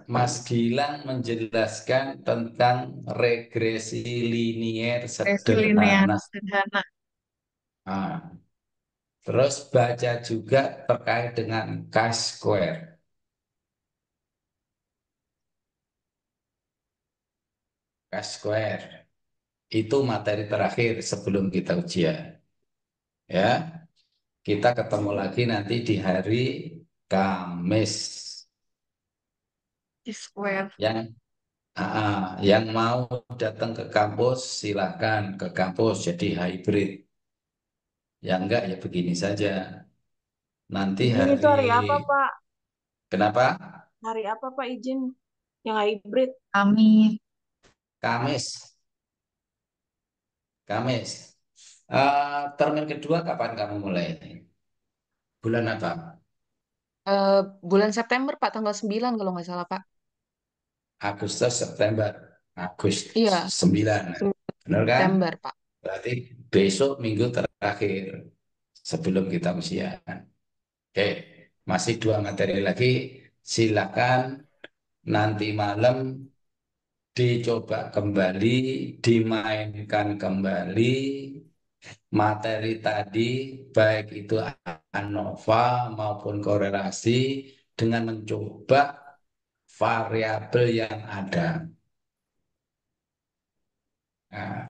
Mas Gilang menjelaskan tentang regresi linier Resi linear sederhana. sederhana. Ah, terus baca juga terkait dengan chi-square. Chi-square itu materi terakhir sebelum kita ujian. Ya, kita ketemu lagi nanti di hari Kamis. Square. Yang mau datang ke kampus silahkan ke kampus jadi hybrid. Yang enggak ya begini saja. Nanti Izin itu hari apa, Pak? Kenapa? Hari apa, Pak izin? Yang hybrid. Kamis. Kamis. Termin kedua kapan kamu mulai? Bulan apa? Bulan September, Pak. Tanggal 9 kalau nggak salah, Pak. Agustus, September. Agustus Iya, 9. 9 Benar kan? September, Pak. Berarti besok minggu terakhir sebelum kita ujian. Oke, masih 2 materi lagi. Silakan nanti malam dicoba kembali, dimainkan kembali materi tadi, baik itu ANOVA maupun korelasi dengan mencoba variabel yang ada.